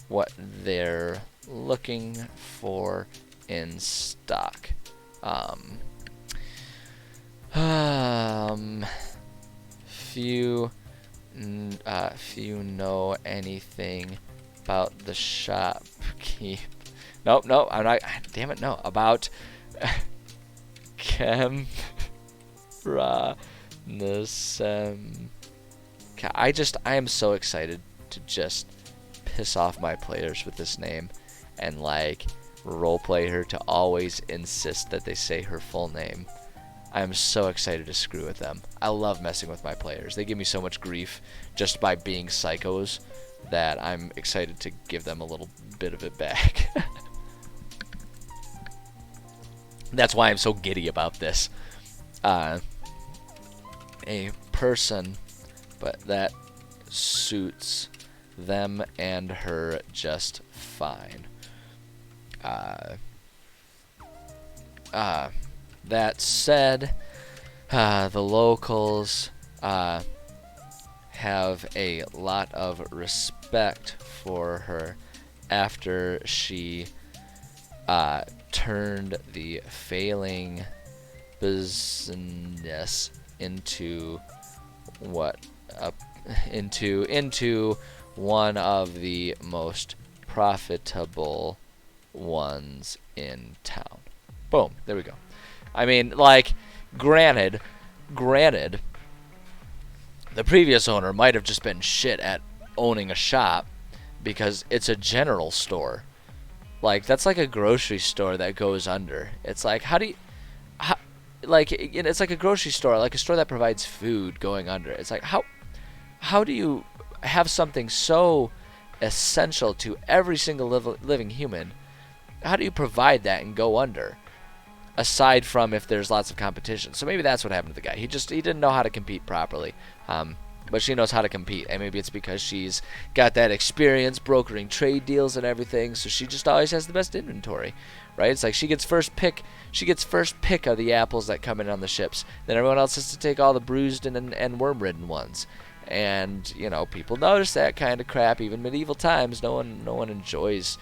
what they're looking for in stock. Few know anything about the shopkeep. Nope, I'm not. Damn it, no. About I am so excited to just piss off my players with this name and like roleplay her to always insist that they say her full name. I'm so excited to screw with them. I love messing with my players. They give me so much grief just by being psychos that I'm excited to give them a little bit of it back. That's why I'm so giddy about this. A person, but that suits them and her just fine. That said, the locals have a lot of respect for her after she turned the failing business into one of the most profitable ones in town. Boom, there we go. I mean, like, granted, the previous owner might have just been shit at owning a shop because it's a general store. Like, that's like a grocery store that goes under. It's like, it's like a grocery store, like a store that provides food going under. It's like, how do you have something so essential to every single living human? How do you provide that and go under? Aside from if there's lots of competition. So maybe that's what happened to the guy. He didn't know how to compete properly. But she knows how to compete, and maybe it's because she's got that experience brokering trade deals and everything, so she just always has the best inventory, right? It's like she gets first pick of the apples that come in on the ships. Then everyone else has to take all the bruised and worm-ridden ones. And, you know, people notice that kind of crap. Even medieval times, no one enjoys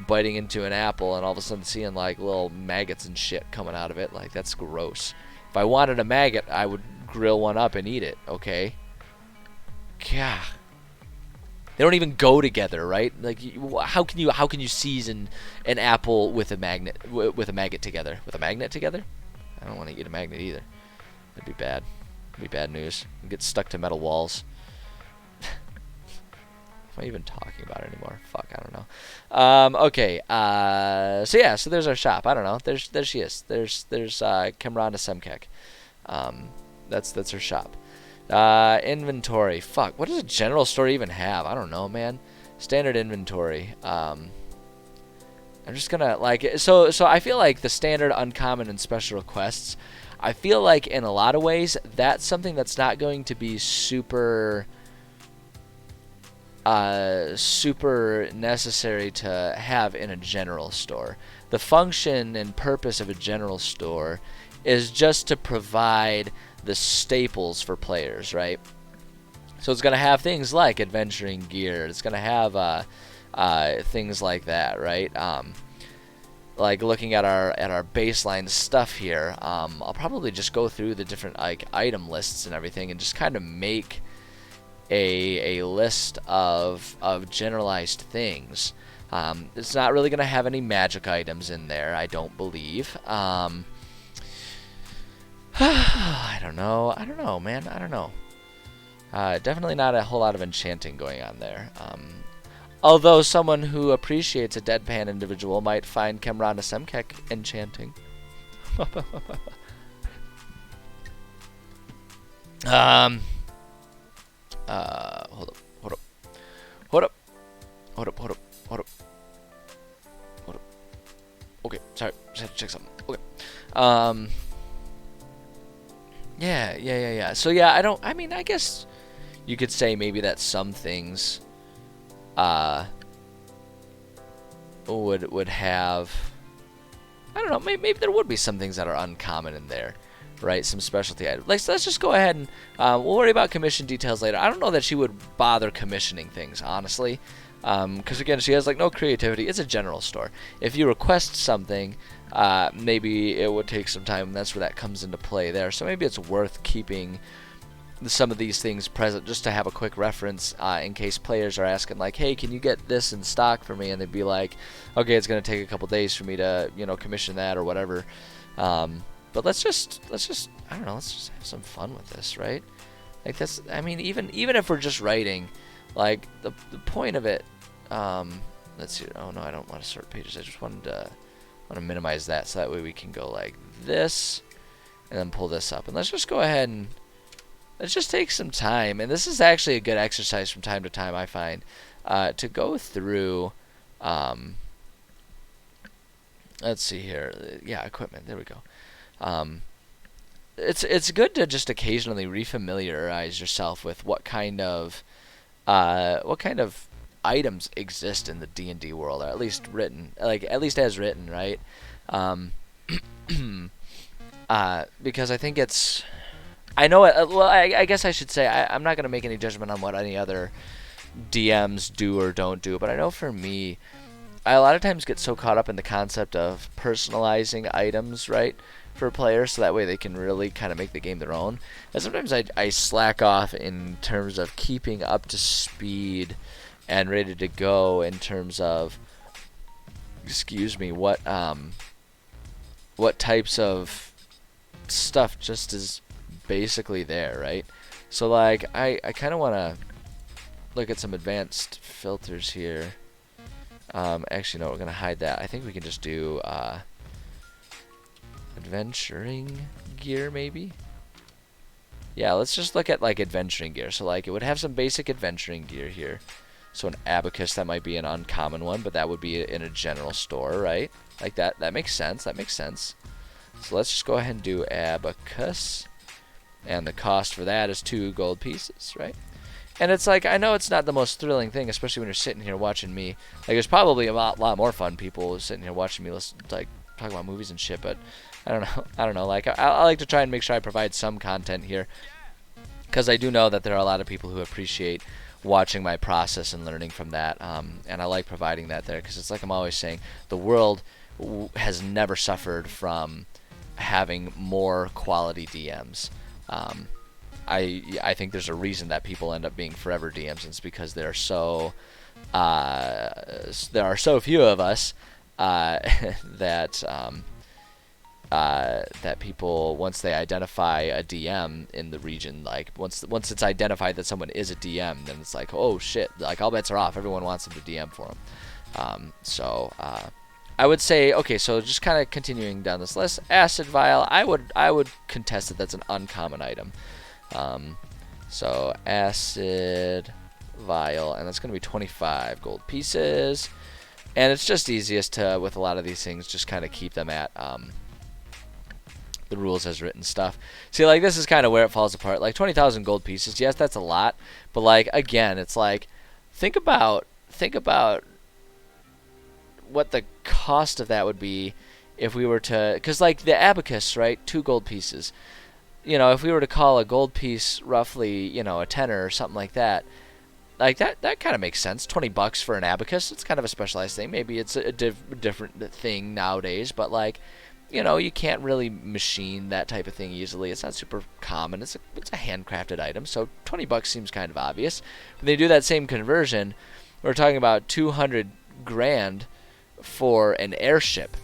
biting into an apple and all of a sudden seeing like little maggots and shit coming out of it. Like, that's gross. If I wanted a maggot, I would grill one up and eat it, okay? God. They don't even go together, right? Like, how can you season an apple with a magnet together? With a magnet together? I don't want to eat a magnet either. That'd be bad. That'd be bad news. I'd get stuck to metal walls. What am I even talking about anymore? Fuck, I don't know. Okay. So yeah. So there's our shop. I don't know. There she is. There's Kemrana Semkek. That's her shop. Inventory. Fuck. What does a general store even have? I don't know, man. Standard inventory. I'm just gonna like so I feel like the standard, uncommon, and special requests. I feel like in a lot of ways that's something that's not going to be super necessary to have in a general store. The function and purpose of a general store is just to provide the staples for players, right? So it's going to have things like adventuring gear. It's going to have things like that, right? Like looking at our baseline stuff here, I'll probably just go through the different like item lists and everything and just kind of make a list of generalized things. It's not really going to have any magic items in there, I don't believe. I don't know. I don't know, man. I don't know. Definitely not a whole lot of enchanting going on there. Although someone who appreciates a deadpan individual might find Kemrana Semkek enchanting. Hold up, hold up, hold up, hold up, hold up, hold up, hold up. Okay, sorry, just had to check something. Okay. Yeah. So yeah, I mean, I guess you could say maybe that some things, would have, I don't know, maybe there would be some things that are uncommon in there, right? Some specialty items. Like, so let's just go ahead and we'll worry about commission details later. I don't know that she would bother commissioning things, honestly, because again, she has like no creativity. It's a general store. If you request something, maybe it would take some time, and that's where that comes into play there. So maybe it's worth keeping some of these things present just to have a quick reference in case players are asking like, hey, can you get this in stock for me? And they'd be like, okay, it's going to take a couple days for me to, commission that or whatever. But let's just I don't know, let's just have some fun with this, right? Like, that's, I mean, even if we're just writing, like the point of it, let's see. Oh no, I don't want to sort pages. I just want to minimize that so that way we can go like this and then pull this up. And let's just go ahead and let's just take some time. And this is actually a good exercise from time to time, I find, to go through. Let's see here. Yeah, equipment. There we go. It's good to just occasionally refamiliarize yourself with what kind of items exist in the D&D world, or at least as written, right? Because I think it's, I know it. Well, I guess I should say I'm not going to make any judgment on what any other DMs do or don't do, but I know for me, I a lot of times get so caught up in the concept of personalizing items, right, for players, so that way they can really kind of make the game their own. And sometimes I slack off in terms of keeping up to speed and ready to go in terms of, what types of stuff just is basically there, right? So like I kind of want to look at some advanced filters here. Actually, no, we're gonna hide that. I think we can just do adventuring gear, maybe. Yeah, let's just look at like adventuring gear. So like it would have some basic adventuring gear here. So an abacus, that might be an uncommon one, but that would be in a general store, right? Like that. That makes sense. That makes sense. So let's just go ahead and do abacus. And the cost for that is 2 gold pieces, right? And it's like, I know it's not the most thrilling thing, especially when you're sitting here watching me. Like, there's probably a lot more fun people sitting here watching me talk about movies and shit, but I don't know. Like, I like to try and make sure I provide some content here, because I do know that there are a lot of people who appreciate watching my process and learning from that, and I like providing that there, because it's like I'm always saying, the world has never suffered from having more quality DMs. I think there's a reason that people end up being forever DMs, and it's because there are so few of us that people, once they identify a DM in the region, like once it's identified that someone is a DM, then it's like, oh shit, like all bets are off. Everyone wants them to DM for them. So I would say, okay, so just kind of continuing down this list, acid vial. I would contest that that's an uncommon item. So acid vial, and that's going to be 25 gold pieces. And it's just easiest to, with a lot of these things, just kind of keep them at the rules as written stuff. See, like, this is kind of where it falls apart. Like, 20,000 gold pieces, yes, that's a lot. But, like, again, it's like, think about what the cost of that would be if we were to, because, like, the abacus, right, 2 gold pieces. You know, if we were to call a gold piece roughly, you know, a tenner or something like that, like that kind of makes sense. $20 for an abacus, it's kind of a specialized thing. Maybe it's a different thing nowadays, but like, you know, you can't really machine that type of thing easily. It's not super common. It's a handcrafted item, so $20 seems kind of obvious. When they do that same conversion, we're talking about 200 grand for an airship.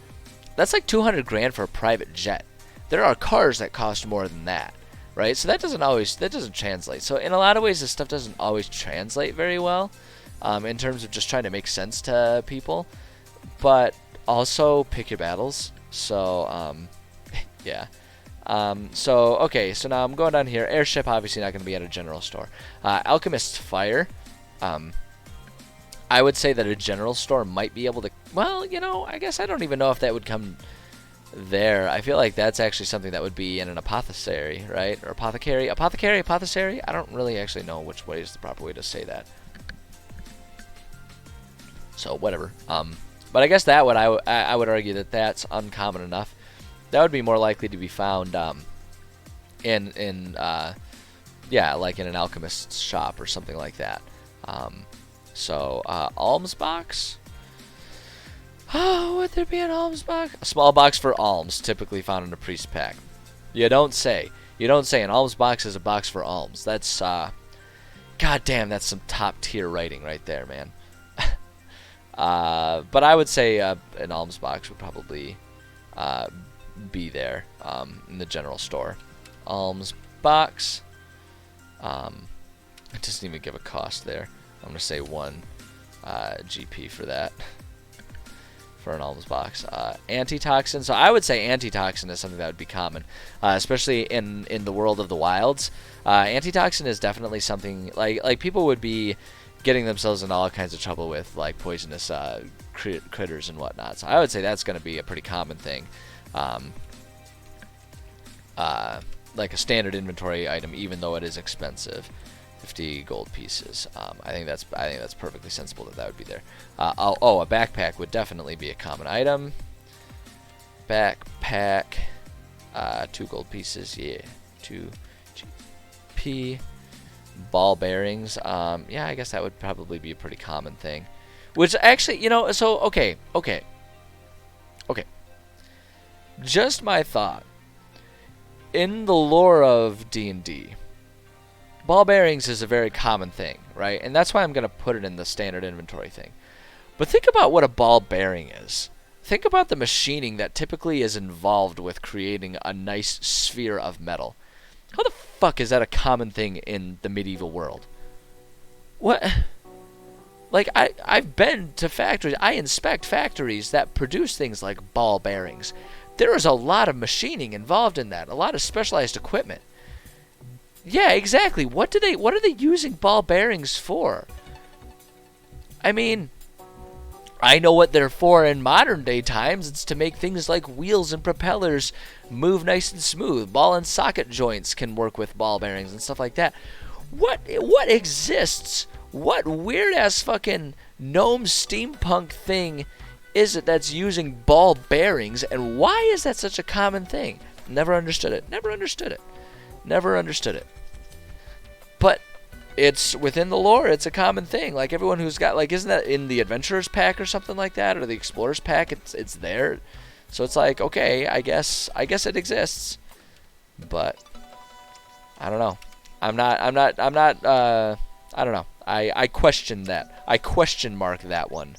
That's like 200 grand for a private jet. there are cars that cost more than that, right? So that doesn't translate. So in a lot of ways, this stuff doesn't always translate very well, in terms of just trying to make sense to people. But also pick your battles. So yeah. So okay, so now I'm going down here. Airship obviously not going to be at a general store. Alchemist's Fire. I would say that a general store might be able to. Well, you know, I guess I don't even know if that would come there. I feel like that's actually something that would be in an apothecary, right? Or apothecary, apothecary. I don't really actually know which way is the proper way to say that. So whatever. But I guess that would I would argue that that's uncommon enough. That would be more likely to be found yeah, like in an alchemist's shop or something like that. So alms box. Oh, would there be an alms box? A small box for alms, typically found in a priest pack. You don't say. You don't say an alms box is a box for alms. That's god damn, that's some top tier writing right there, man. But I would say an alms box would probably be there in the general store. Alms box. It doesn't even give a cost there. I'm gonna say 1 GP for that. For an alms box. Antitoxin. So I would say antitoxin is something that would be common, especially in the world of the wilds. Antitoxin is definitely something like people would be getting themselves in all kinds of trouble with, like poisonous critters and whatnot. So I would say that's going to be a pretty common thing. Like a standard inventory item, even though it is expensive. 50 gold pieces. I think that's perfectly sensible that would be there. A backpack would definitely be a common item. Backpack, 2 gold pieces. Yeah, 2 GP. Ball bearings. Yeah, I guess that would probably be a pretty common thing. Which actually, you know, so okay. Just my thought. In the lore of D&D, ball bearings is a very common thing, right? And that's why I'm going to put it in the standard inventory thing. But think about what a ball bearing is. Think about the machining that typically is involved with creating a nice sphere of metal. How the fuck is that a common thing in the medieval world? What? Like, I've been to factories. I inspect factories that produce things like ball bearings. There is a lot of machining involved in that. A lot of specialized equipment. Yeah, exactly. What are they using ball bearings for? I mean, I know what they're for in modern day times. It's to make things like wheels and propellers move nice and smooth. Ball and socket joints can work with ball bearings and stuff like that. What exists? What weird ass fucking gnome steampunk thing is it that's using ball bearings, and why is that such a common thing? Never understood it. But it's within the lore. It's a common thing. Like everyone who's got, like, isn't that in the Adventurers pack or something like that, or the Explorers pack? It's there. So it's like, okay, I guess it exists. But I don't know. I'm not. I don't know. I question that. I question mark that one.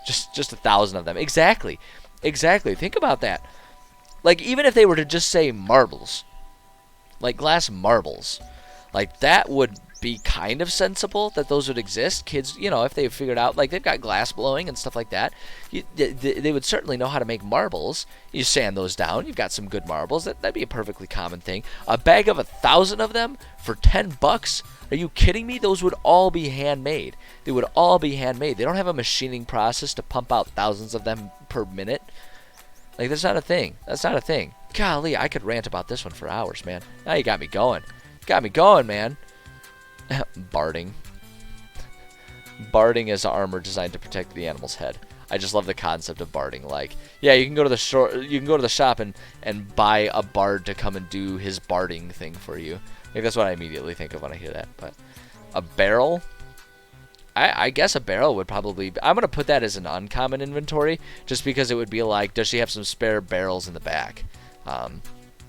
Just 1,000 of them. Exactly. Think about that. Like, even if they were to just say marbles, like glass marbles, like that would be kind of sensible that those would exist. Kids, you know, if they figured out, like, they've got glass blowing and stuff like that, they would certainly know how to make marbles. You sand those down, you've got some good marbles. That'd be a perfectly common thing. A bag of 1,000 of them for $10? Are you kidding me? Those would all be handmade. They would all be handmade. They don't have a machining process to pump out thousands of them per minute. Like, that's not a thing. Golly, I could rant about this one for hours, man. Now you got me going. Man. Barding. Barding is armor designed to protect the animal's head. I just love the concept of barding. Like, yeah, you can go to the shop and buy a bard to come and do his barding thing for you. I think that's what I immediately think of when I hear that. But a barrel? I guess a barrel would probably be, I'm going to put that as an uncommon inventory, just because it would be like, does she have some spare barrels in the back?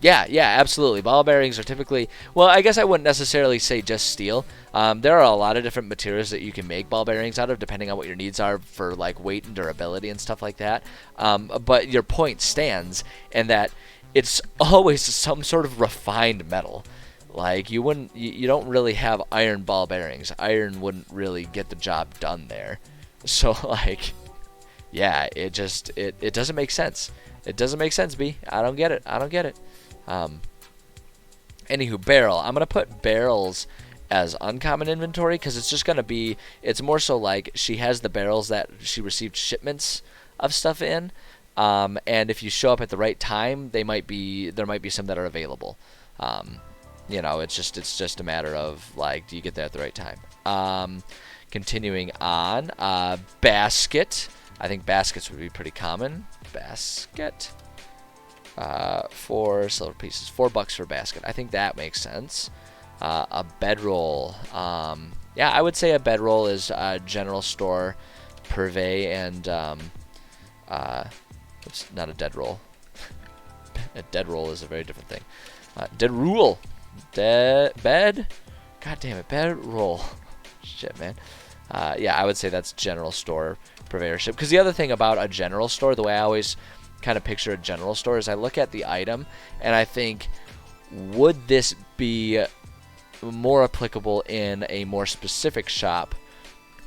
Yeah, absolutely. Ball bearings are typically, well, I guess I wouldn't necessarily say just steel. There are a lot of different materials that you can make ball bearings out of, depending on what your needs are for, like, weight and durability and stuff like that. But your point stands in that it's always some sort of refined metal. Like you don't really have iron ball bearings. Iron wouldn't really get the job done there. So like, yeah, it doesn't make sense. It doesn't make sense, B. I don't get it. I don't get it. Anywho, barrel. I'm gonna put barrels as uncommon inventory because it's just gonna be. It's more so like she has the barrels that she received shipments of stuff in, and if you show up at the right time, there might be some that are available. It's just a matter of like, do you get there at the right time? Continuing on, basket. I think baskets would be pretty common. Basket. 4 silver pieces, $4 for a basket. I think that makes sense. A bedroll. Yeah, I would say a bedroll is general store, purvey, and it's not a dead roll. A dead roll is a very different thing. Dead rule. Bed. God damn it, bed roll. Shit, man. Yeah, I would say that's general store purveyorship. Because the other thing about a general store, the way I always kind of picture a general store, is I look at the item and I think, would this be more applicable in a more specific shop?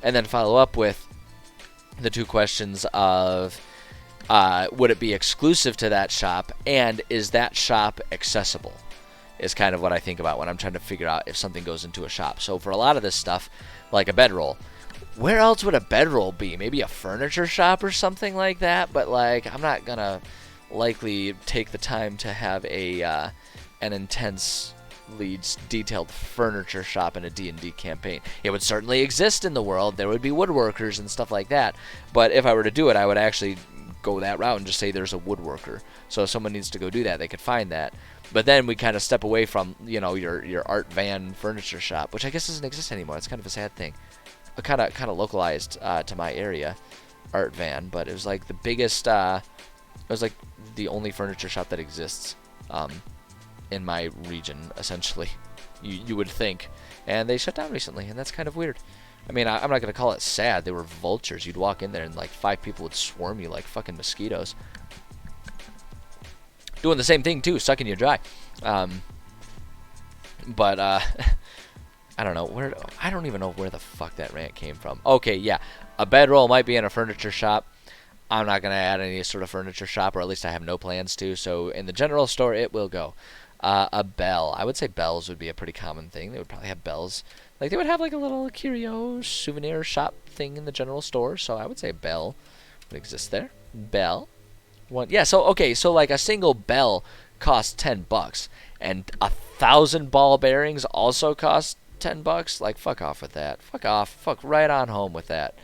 And then follow up with the two questions of, would it be exclusive to that shop, and is that shop accessible? Is kind of what I think about when I'm trying to figure out if something goes into a shop. So for a lot of this stuff, like a bedroll, where else would a bedroll be? Maybe a furniture shop or something like that. But like, I'm not gonna likely take the time to have an intensely detailed furniture shop in a D&D campaign. It would certainly exist in the world. There would be woodworkers and stuff like that. But if I were to do it, I would actually go that route and just say there's a woodworker. So if someone needs to go do that, they could find that. But then we kind of step away from, your art van furniture shop, which I guess doesn't exist anymore. It's kind of a sad thing. Kind of localized to my area, art van, but it was like the biggest. It was like the only furniture shop that exists in my region, essentially. You would think, and they shut down recently, and that's kind of weird. I mean, I'm not gonna call it sad. They were vultures. You'd walk in there, and like 5 people would swarm you like fucking mosquitoes. Doing the same thing too, sucking you dry. But I don't know I don't even know where the fuck that rant came from. Okay, yeah, a bedroll might be in a furniture shop. I'm not gonna add any sort of furniture shop, or at least I have no plans to. So in the general store, it will go. A bell. I would say bells would be a pretty common thing. They would probably have bells. Like they would have like a little curio souvenir shop thing in the general store. So I would say a bell would exist there. Bell. One. Yeah. So okay. So like a single bell costs $10, and 1,000 ball bearings also cost $10. Like fuck off with that. Fuck off. Fuck right on home with that.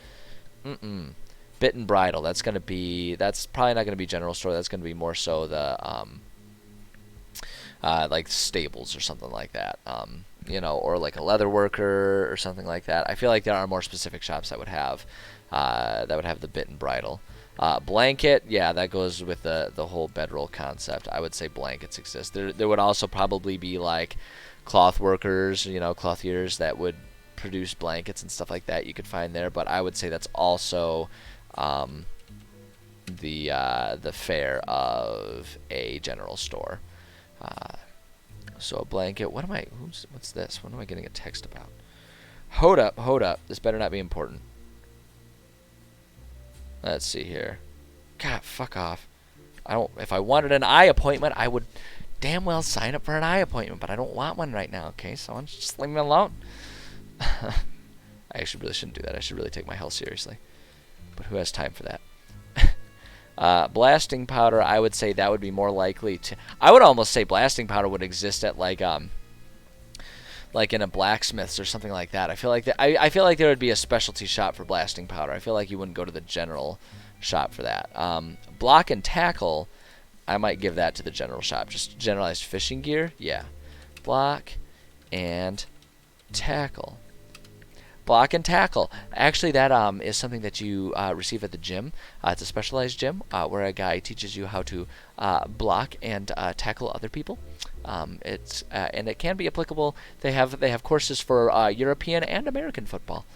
Bit and bridle. That's probably not gonna be general store. That's gonna be more so the like stables or something like that. Or like a leather worker or something like that. I feel like there are more specific shops that would have the bit and bridle. Blanket, yeah, that goes with the whole bedroll concept. I would say blankets exist. There would also probably be like cloth workers, clothiers that would produce blankets and stuff like that you could find there. But I would say that's also the fare of a general store. So a blanket. What's this? What am I getting a text about? Hold up. This better not be important. Let's see here. God, fuck off. If I wanted an eye appointment, I would damn well sign up for an eye appointment, but I don't want one right now, okay? So just leave me alone. I actually really shouldn't do that. I should really take my health seriously. But who has time for that? Blasting powder, I would say that would be more likely to... I would almost say blasting powder would exist at like in a blacksmith's or something like that. I feel like I feel like there would be a specialty shop for blasting powder. I feel like you wouldn't go to the general shop for that. Block and tackle, I might give that to the general shop. Just generalized fishing gear, yeah. Block and tackle. Block and tackle. Actually, that is something that you receive at the gym. It's a specialized gym where a guy teaches you how to block and tackle other people. And it can be applicable. They have courses for European and American football.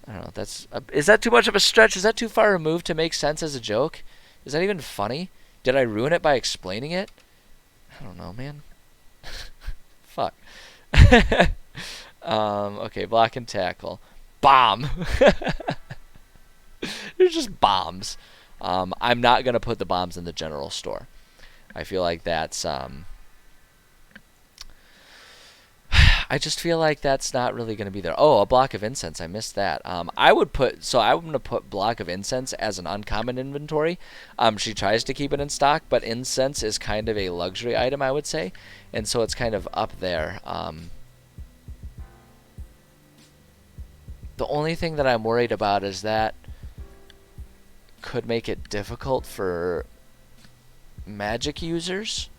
I don't know. Is that too much of a stretch? Is that too far removed to make sense as a joke? Is that even funny? Did I ruin it by explaining it? I don't know, man. Fuck. Okay, block and tackle. Bomb. There's just bombs. I'm not going to put the bombs in the general store. I feel like that's... I just feel like that's not really going to be there. Oh, a block of incense. I missed that. I would put... So I'm going to put block of incense as an uncommon inventory. She tries to keep it in stock, but incense is kind of a luxury item, I would say. And so it's kind of up there. The only thing that I'm worried about is that could make it difficult for magic users,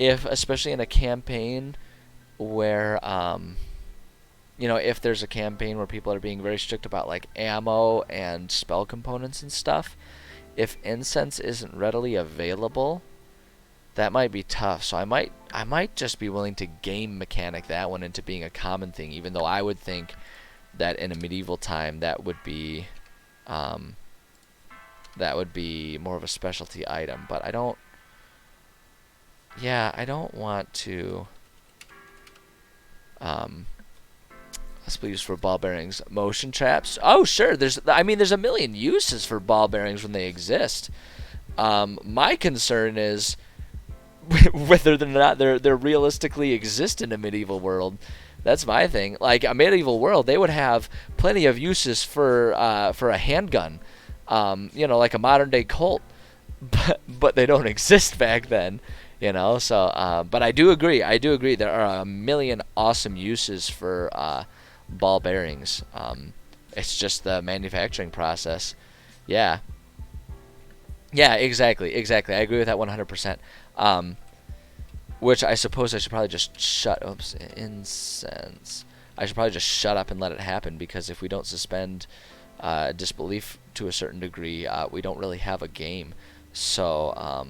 especially in a campaign where if there's a campaign where people are being very strict about like ammo and spell components and stuff, if incense isn't readily available, that might be tough. So I might just be willing to game mechanic that one into being a common thing, even though I would think that in a medieval time that would be more of a specialty item. But I don't want to possibly used for ball bearings. Motion traps. Oh, sure. There's a million uses for ball bearings when they exist. My concern is whether or not they're realistically exist in a medieval world. That's my thing. Like a medieval world, they would have plenty of uses for a handgun, like a modern day Colt, but they don't exist back then. So but I do agree there are a million awesome uses for ball bearings. It's just the manufacturing process. Yeah, exactly. I agree with that 100%. Which I suppose I should probably just incense. I should probably just shut up and let it happen, because if we don't suspend disbelief to a certain degree, we don't really have a game. So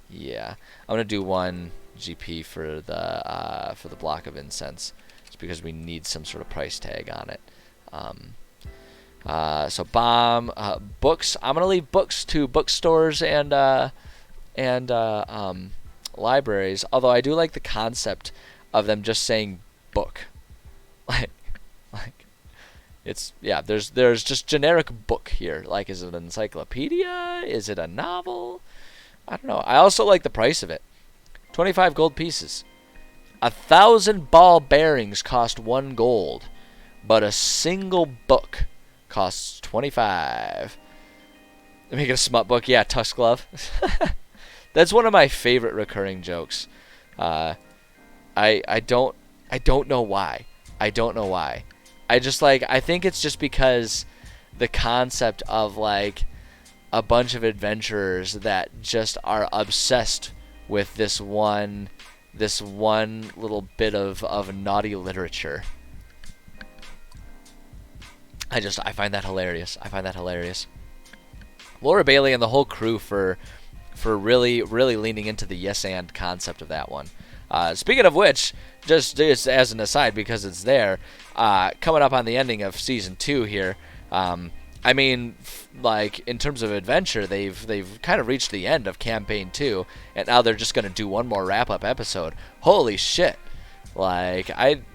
yeah, I'm gonna do 1 GP for the block of incense, just because we need some sort of price tag on it. So bomb, books. I'm gonna leave books to bookstores and libraries. Although I do like the concept of them just saying book, like it's There's just generic book here. Like, is it an encyclopedia? Is it a novel? I don't know. I also like the price of it. 25 gold pieces. 1,000 ball bearings cost 1 gold, but a single book costs 25. Make it a smut book. Yeah, Tusk Glove. That's one of my favorite recurring jokes. I don't know why. I think it's just because the concept of like a bunch of adventurers that just are obsessed with this one little bit of naughty literature. I find that hilarious. Laura Bailey and the whole crew for really leaning into the yes and concept of that one. Speaking of which, just as an aside, because it's there, coming up on the ending of season 2 here. Like in terms of adventure, they've kind of reached the end of campaign 2, and now they're just gonna do one more wrap up episode. Holy shit! Like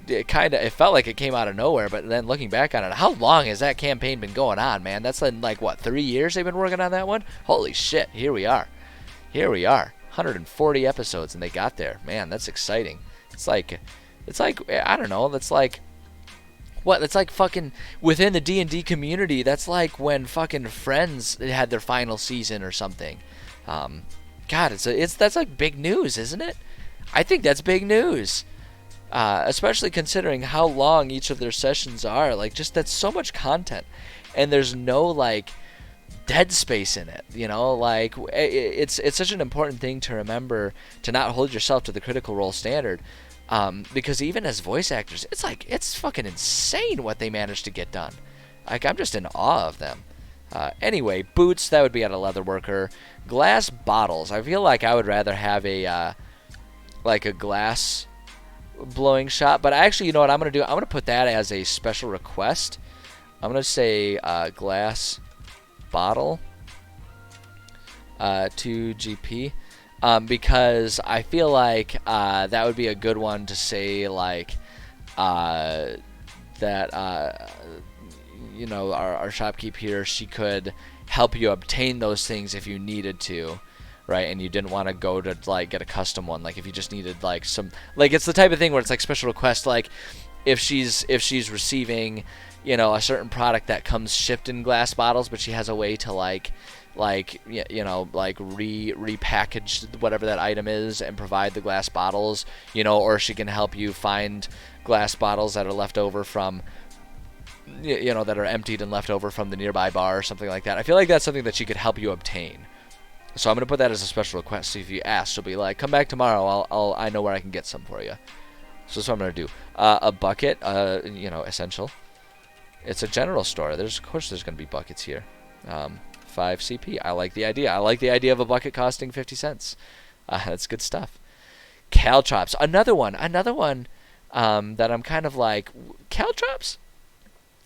it felt like it came out of nowhere, but then looking back on it, how long has that campaign been going on, man? That's in like what, 3 years they've been working on that one? Holy shit! Here we are. 140 episodes, and they got there. Man, that's exciting. It's like I don't know. That's like what? That's like fucking within the D&D community. That's like when fucking Friends had their final season or something. God, that's like big news, isn't it? I think that's big news. Especially considering how long each of their sessions are. Like, just that's so much content, and there's no like dead space in it. Like it's such an important thing to remember, to not hold yourself to the Critical Role standard. Because even as voice actors, it's fucking insane what they managed to get done. Like, I'm just in awe of them. Anyway, boots, that would be at a leatherworker. Glass bottles. I feel like I would rather have a glass blowing shot. But actually, you know what I'm going to do? I'm going to put that as a special request. I'm going to say glass bottle. 2GP, because I feel like that would be a good one to say, like, that you know, our shopkeep here, she could help you obtain those things if you needed to, right? And you didn't want to go to like get a custom one, like if you just needed like some, like it's the type of thing where it's like special request, like if she's receiving, you know, a certain product that comes shipped in glass bottles, but she has a way to like you know, like repackage whatever that item is and provide the glass bottles, you know, or she can help you find glass bottles that are left over from, you know, that are emptied and left over from the nearby bar or something like that. I feel like that's something that she could help you obtain. So I'm gonna put that as a special request. So if you ask, she'll be like, "Come back tomorrow. I know where I can get some for you." So that's what I'm gonna do. A bucket, you know, essential. It's a general store. Of course there's gonna be buckets here. 5 CP. I like the idea. I like the idea of a bucket costing 50 cents. That's good stuff. Caltrops. Another one that I'm kind of like, caltrops?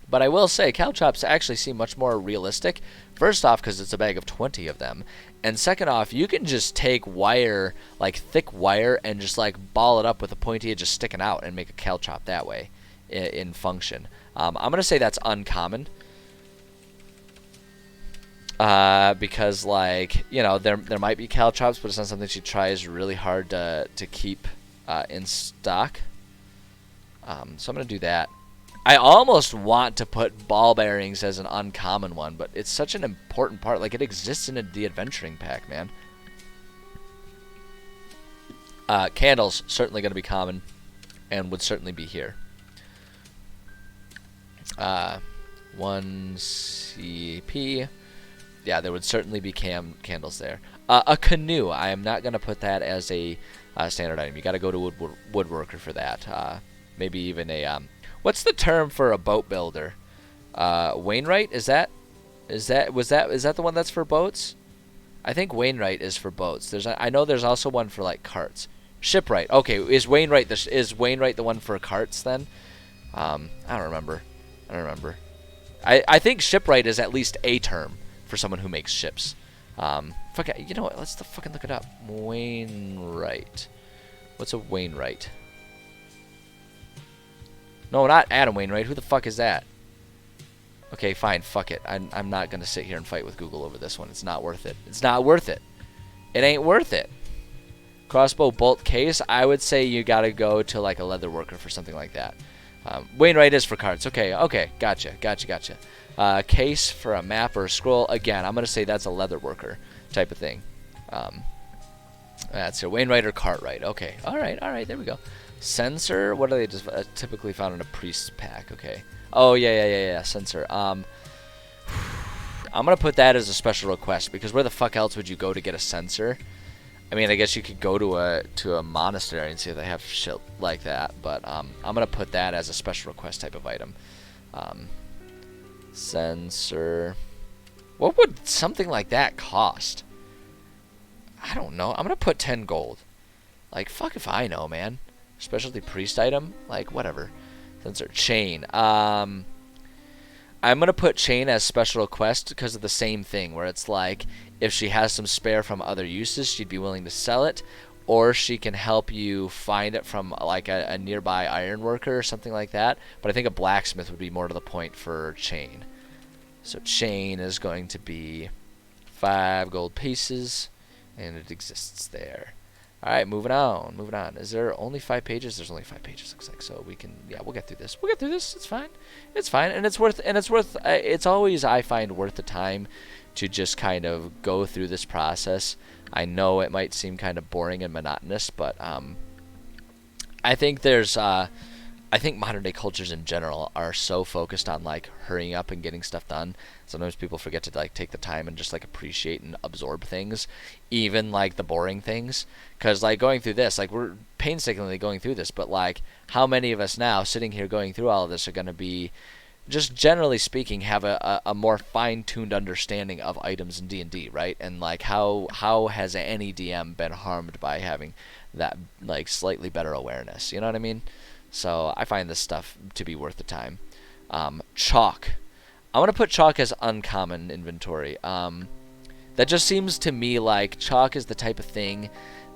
But I will say, caltrops actually seem much more realistic. First off, because it's a bag of 20 of them. And second off, you can just take wire, like thick wire, and just like ball it up with a pointy edge just sticking out and make a caltrop that way in function. I'm going to say that's uncommon. Because, like, you know, there might be caltrops, but it's not something she tries really hard to keep in stock. So I'm going to do that. I almost want to put ball bearings as an uncommon one, but it's such an important part. Like, it exists in the adventuring pack, man. Candles, certainly going to be common, and would certainly be here. 1 CP. Yeah, there would certainly be candles there. A canoe. I am not going to put that as a standard item. You got to go to woodworker for that. Maybe even a... what's the term for a boat builder? Wainwright? Is that the one that's for boats? I think Wainwright is for boats. I know there's also one for like carts. Shipwright. Okay, is Wainwright the one for carts then? I don't remember. I think shipwright is at least a term for someone who makes ships. Fuck it, you know what? Let's fucking look it up. Wainwright. What's a Wainwright? No, not Adam Wainwright. Who the fuck is that? Okay, fine. Fuck it. I'm not gonna sit here and fight with Google over this one. It's not worth it. It's not worth it. It ain't worth it. Crossbow bolt case. I would say you gotta go to like a leather worker for something like that. Wainwright is for cards. Okay. Gotcha. Case for a map or a scroll. Again, I'm gonna say that's a leather worker type of thing. That's a Wainwright or Cartwright. Okay. All right. There we go. Sensor. What are they just typically found in a priest pack? Okay. Oh yeah. Sensor. I'm gonna put that as a special request because where the fuck else would you go to get a sensor? I mean, I guess you could go to a monastery and see if they have shit like that, but I'm gonna put that as a special request type of item. Sensor. What would something like that cost? I don't know. I'm gonna put 10 gold. Like, fuck if I know, man. Specialty priest item? Like, whatever. Sensor. Chain. I'm gonna put chain as special request because of the same thing, where it's like, if she has some spare from other uses, she'd be willing to sell it, or she can help you find it from like a nearby iron worker or something like that. But I think a blacksmith would be more to the point for chain. So chain is going to be 5 gold pieces, and it exists there. All right, moving on. Is there only 5 pages? There's only 5 pages, looks like. So we can, yeah, we'll get through this. It's fine, and it's worth. It's always, I find, worth the time to just kind of go through this process. I know it might seem kind of boring and monotonous, but I think I think modern day cultures in general are so focused on like hurrying up and getting stuff done. Sometimes people forget to like take the time and just like appreciate and absorb things, even like the boring things. Because like going through this, like we're painstakingly going through this, but like how many of us now sitting here going through all of this are going to be, just generally speaking, have a more fine-tuned understanding of items in D&D, right? And like how has any DM been harmed by having that like slightly better awareness? You know what I mean? So I find this stuff to be worth the time. Chalk. I want to put chalk as uncommon inventory. The That just seems to me like chalk is the type of thing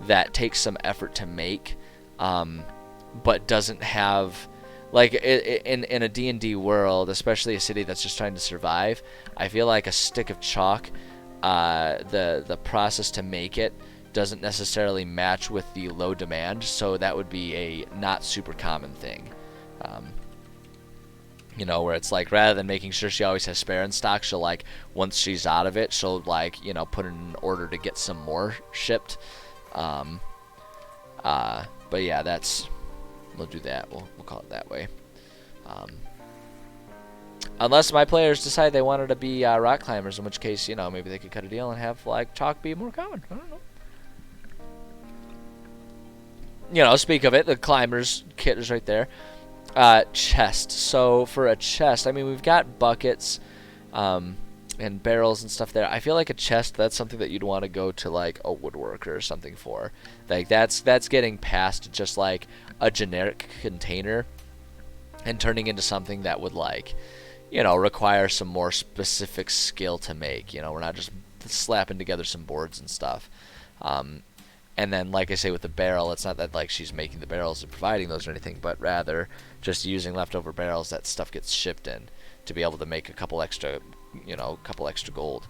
that takes some effort to make, but doesn't have, like, in a D&D world, especially a city that's just trying to survive. I feel like a stick of chalk, the process to make it doesn't necessarily match with the low demand, so that would be a not super common thing. You know, where it's like, rather than making sure she always has spare in stock, she'll, like, once she's out of it, she'll, like, you know, put in an order to get some more shipped. But yeah, we'll do that. We'll call it that way. Unless my players decide they wanted to be rock climbers, in which case, you know, maybe they could cut a deal and have, like, chalk be more common. I don't know. You know, speak of it, the climbers kit is right there. Chest. So for a chest, I mean, we've got buckets and barrels and stuff there. I feel like a chest, that's something that you'd want to go to, like, a woodworker or something for. Like, that's getting past just, like, a generic container and turning into something that would, like, you know, require some more specific skill to make. You know, we're not just slapping together some boards and stuff. And then, like I say, with the barrel, it's not that, like, she's making the barrels and providing those or anything, but rather just using leftover barrels that stuff gets shipped in to be able to make a couple extra, you know, gold.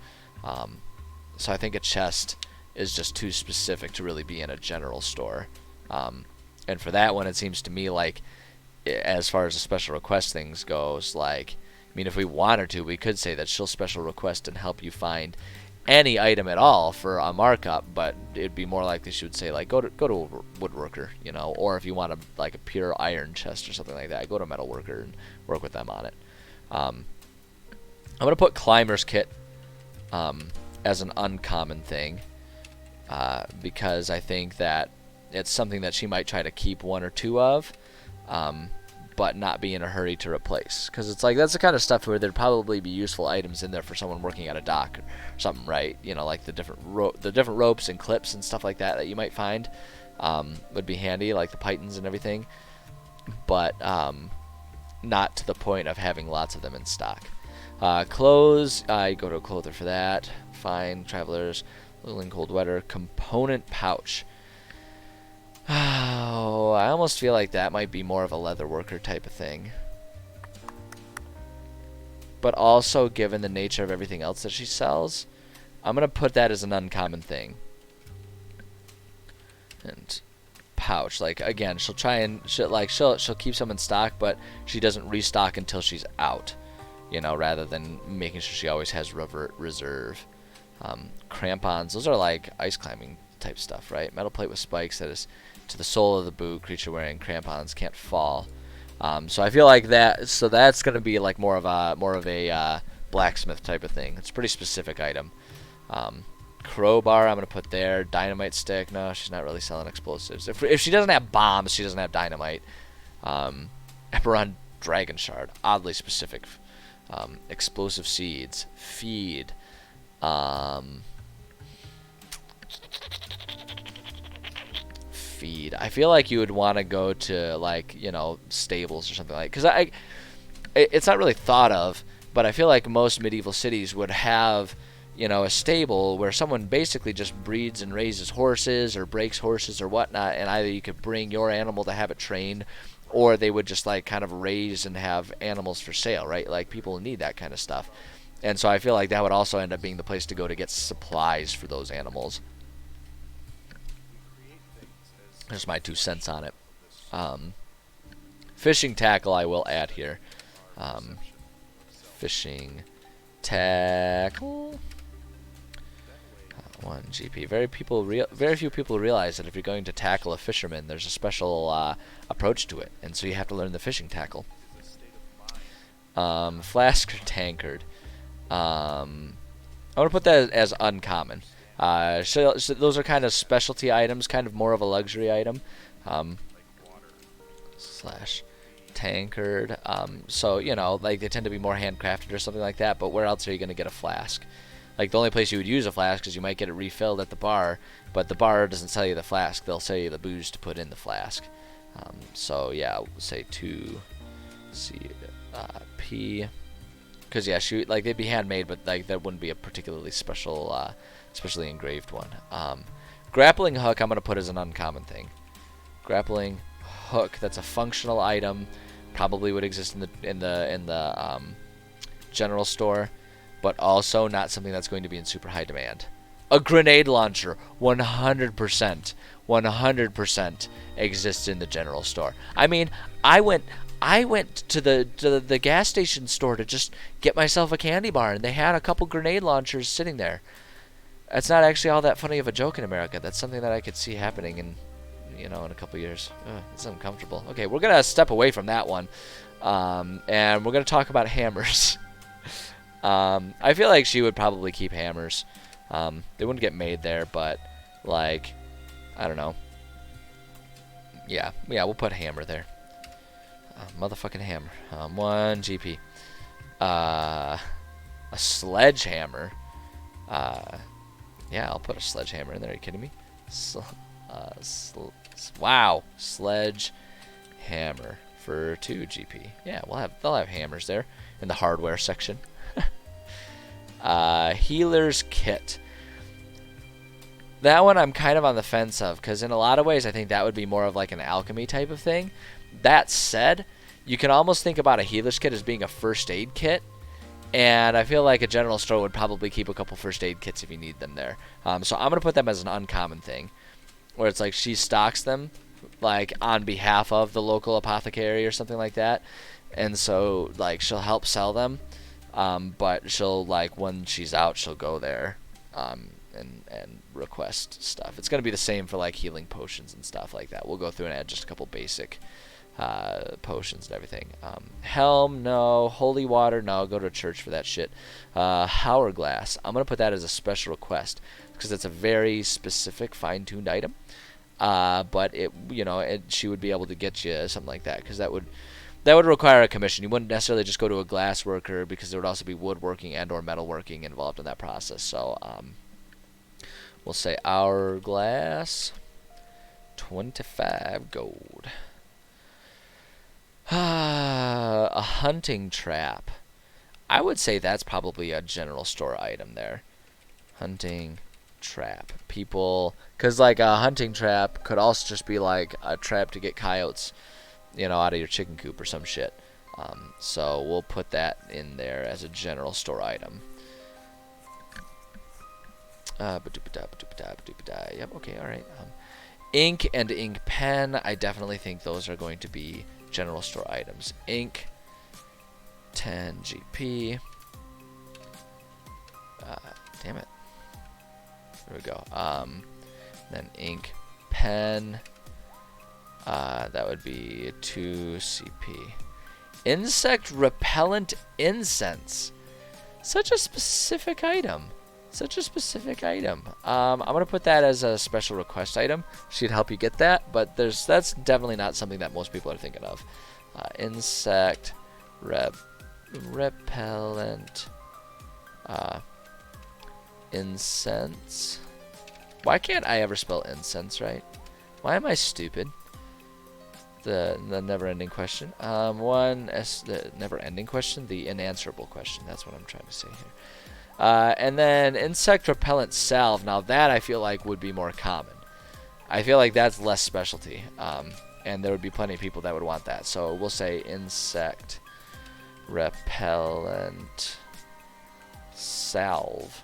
So I think a chest is just too specific to really be in a general store. And for that one, it seems to me like, as far as the special request things goes, like, I mean, if we wanted to, we could say that she'll special request and help you find any item at all for a markup, but it'd be more likely she would say, like, go to a woodworker, you know, or if you want like a pure iron chest or something like that, go to a metalworker and work with them on it. I'm gonna put climber's kit as an uncommon thing, because I think that it's something that she might try to keep one or two of, but not be in a hurry to replace, because it's like, that's the kind of stuff where there'd probably be useful items in there for someone working at a dock or something, right? You know, like the different ropes and clips and stuff like that you might find would be handy, like the pythons and everything, but not to the point of having lots of them in stock. Clothes, you go to a clother for that. Fine. Travelers, little in cold weather. Component pouch. Oh, I almost feel like that might be more of a leather worker type of thing. But also, given the nature of everything else that she sells, I'm gonna put that as an uncommon thing. And pouch, like, again, she'll keep some in stock, but she doesn't restock until she's out, you know, rather than making sure she always has reserve. Crampons, those are like ice climbing type stuff, right? Metal plate with spikes that is to the sole of the boot. Creature wearing crampons can't fall. So I feel like that. So that's gonna be like more of a blacksmith type of thing. It's a pretty specific item. Crowbar, I'm gonna put there. Dynamite stick. No, she's not really selling explosives. If she doesn't have bombs, she doesn't have dynamite. Eberron dragon shard, oddly specific. Explosive seeds. Feed. Feed. I feel like you would want to go to, like, you know, stables or something, like, because it's not really thought of, but I feel like most medieval cities would have, you know, a stable where someone basically just breeds and raises horses or breaks horses or whatnot, and either you could bring your animal to have it trained, or they would just, like, kind of raise and have animals for sale, right? Like, people need that kind of stuff. And so I feel like that would also end up being the place to go to get supplies for those animals. There's my 2 cents on it. Fishing tackle I will add here. Fishing tackle. 1 GP. Very few people realize that if you're going to tackle a fisherman, there's a special approach to it, and so you have to learn the fishing tackle. Flask or tankard. I'm gonna put that as uncommon. So those are kind of specialty items, kind of more of a luxury item. Slash tankard. So, you know, like, they tend to be more handcrafted or something like that, but where else are you going to get a flask? Like, the only place you would use a flask is you might get it refilled at the bar, but the bar doesn't sell you the flask. They'll sell you the booze to put in the flask. So, yeah, we'll say 2 P. Because, yeah, they'd be handmade, but, like, that wouldn't be a particularly special especially engraved one. Grappling hook I'm going to put as an uncommon thing. Grappling hook, that's a functional item, probably would exist in the general store, but also not something that's going to be in super high demand. A grenade launcher, 100% exists in the general store. I mean, I went to the gas station store to just get myself a candy bar, and they had a couple grenade launchers sitting there. That's not actually all that funny of a joke in America. That's something that I could see happening in a couple years. It's uncomfortable. Okay, we're gonna step away from that one, and we're gonna talk about hammers. I feel like she would probably keep hammers. They wouldn't get made there, but like, I don't know. Yeah, we'll put hammer there. Motherfucking hammer. 1 GP. A sledgehammer. Yeah, I'll put a sledgehammer in there. Are you kidding me? Wow, sledgehammer for 2 GP. Yeah, they'll have hammers there in the hardware section. Healer's kit. That one I'm kind of on the fence of, because in a lot of ways I think that would be more of like an alchemy type of thing. That said, you can almost think about a healer's kit as being a first aid kit, and I feel like a general store would probably keep a couple first aid kits if you need them there. So I'm going to put them as an uncommon thing, where it's like she stocks them like on behalf of the local apothecary or something like that, and so like she'll help sell them, but she'll, like, when she's out, she'll go there and request stuff. It's going to be the same for like healing potions and stuff like that. We'll go through and add just a couple basic potions and everything. Helm, no. Holy water, no. Go to a church for that shit. Hourglass, I'm going to put that as a special request because it's a very specific fine-tuned item. But she would be able to get you something like that, because that would require a commission. You wouldn't necessarily just go to a glass worker, because there would also be woodworking and or metalworking involved in that process. So we'll say hourglass, 25 gold. A hunting trap. I would say that's probably a general store item there. Hunting trap. People, because like a hunting trap could also just be like a trap to get coyotes, out of your chicken coop or some shit. So we'll put that in there as a general store item. Yep, okay, alright. Ink and ink pen, I definitely think those are going to be general store items. Ink, 10 GP. Damn it. There we go. Then ink pen. That would be 2 CP. Insect repellent incense. Such a specific item. I'm going to put that as a special request item. She'd help you get that, but that's definitely not something that most people are thinking of. Insect repellent incense. Why can't I ever spell incense right? Why am I stupid? The never-ending question. The never-ending question. The unanswerable question. That's what I'm trying to say here. And then insect repellent salve. Now that I feel like would be more common. I feel like that's less specialty. And there would be plenty of people that would want that. So we'll say insect repellent salve.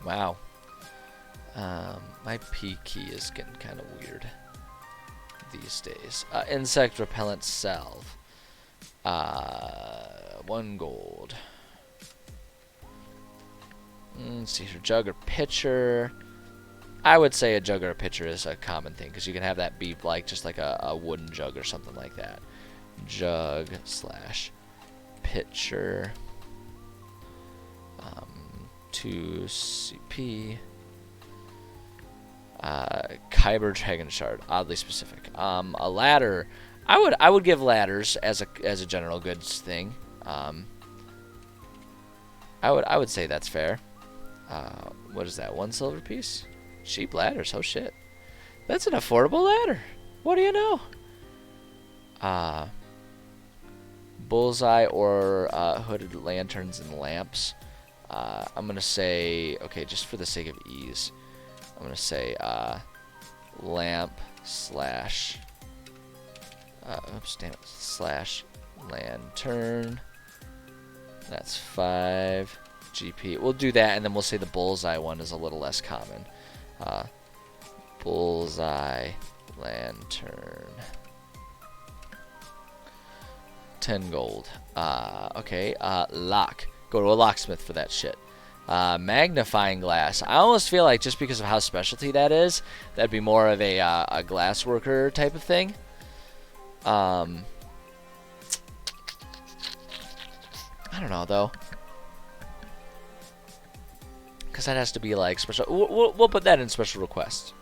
Wow. My P key is getting kind of weird these days. Insect repellent salve. 1 gold. Let's see here. Jug or pitcher. I would say a jug or a pitcher is a common thing, because you can have that be like just like a wooden jug or something like that. Jug / pitcher. 2 CP. Kyber Dragon Shard, oddly specific. A ladder, I would give ladders as a general goods thing. I would say that's fair. What is that? 1 silver piece? Cheap ladders. Oh shit, that's an affordable ladder. What do you know? Bullseye or hooded lanterns and lamps. I'm going to say, okay, just for the sake of ease, I'm going to say lamp slash, oops, damn it, slash lantern. That's 5 GP. We'll do that, and then we'll say the bullseye one is a little less common. Bullseye lantern. 10 gold. Okay, lock. Go to a locksmith for that shit. Magnifying glass. I almost feel like just because of how specialty that is, that'd be more of a glass worker type of thing. I don't know, though. Because that has to be like special. We'll put that in special requests.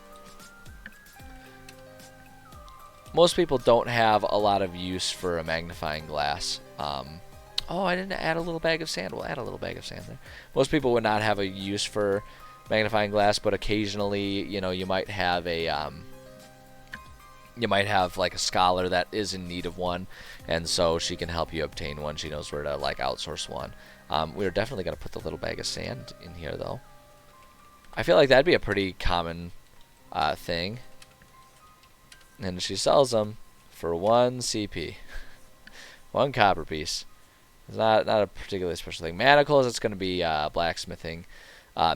Most people don't have a lot of use for a magnifying glass. Oh, I didn't add a little bag of sand. We'll add a little bag of sand there. Most people would not have a use for magnifying glass, but occasionally, you know, you might have a like a scholar that is in need of one, and so she can help you obtain one. She knows where to like outsource one. We're definitely gonna put the little bag of sand in here, though. I feel like that'd be a pretty common thing. And she sells them for 1 CP. 1 copper piece. It's not a particularly special thing. Manacles, it's going to be blacksmithing.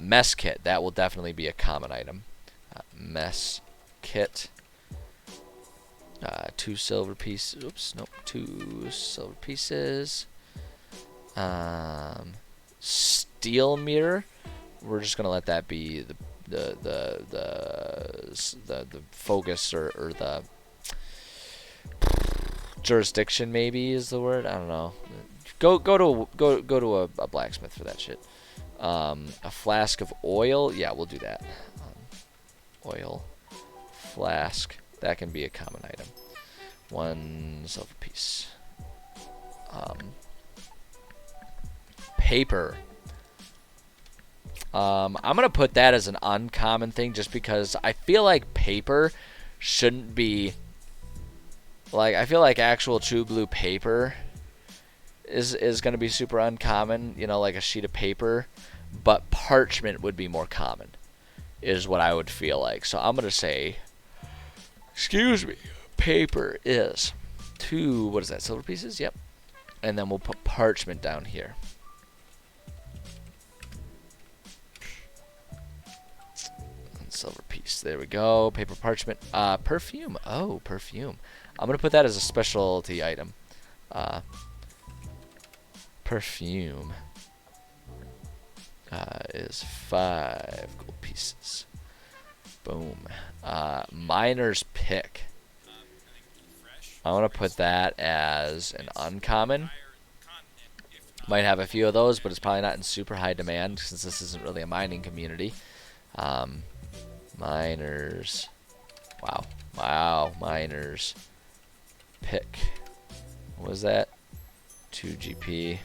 Mess kit, that will definitely be a common item. Mess kit. 2 silver pieces. Oops, nope. 2 silver pieces. Steel mirror. We're just going to let that be the focus or the jurisdiction, maybe is the word. I don't know. Go to a blacksmith for that shit. A flask of oil. Yeah, we'll do that. Oil flask. That can be a common item. 1 silver piece. Paper. I'm going to put that as an uncommon thing just because I feel like paper shouldn't be... Like, I feel like actual true blue paper is going to be super uncommon, you know, like a sheet of paper. But parchment would be more common, is what I would feel like. So I'm going to say, excuse me, paper is 2, what is that, silver pieces? Yep. And then we'll put parchment down here. Silver piece. There we go. Paper parchment. Perfume. Oh, perfume. I'm going to put that as a specialty item. Perfume is 5 gold pieces. Boom. Miner's pick. I want to put that as an uncommon. Might have a few of those, but it's probably not in super high demand since this isn't really a mining community. Miners. Wow. Miners. Pick. What was that? 2 GP.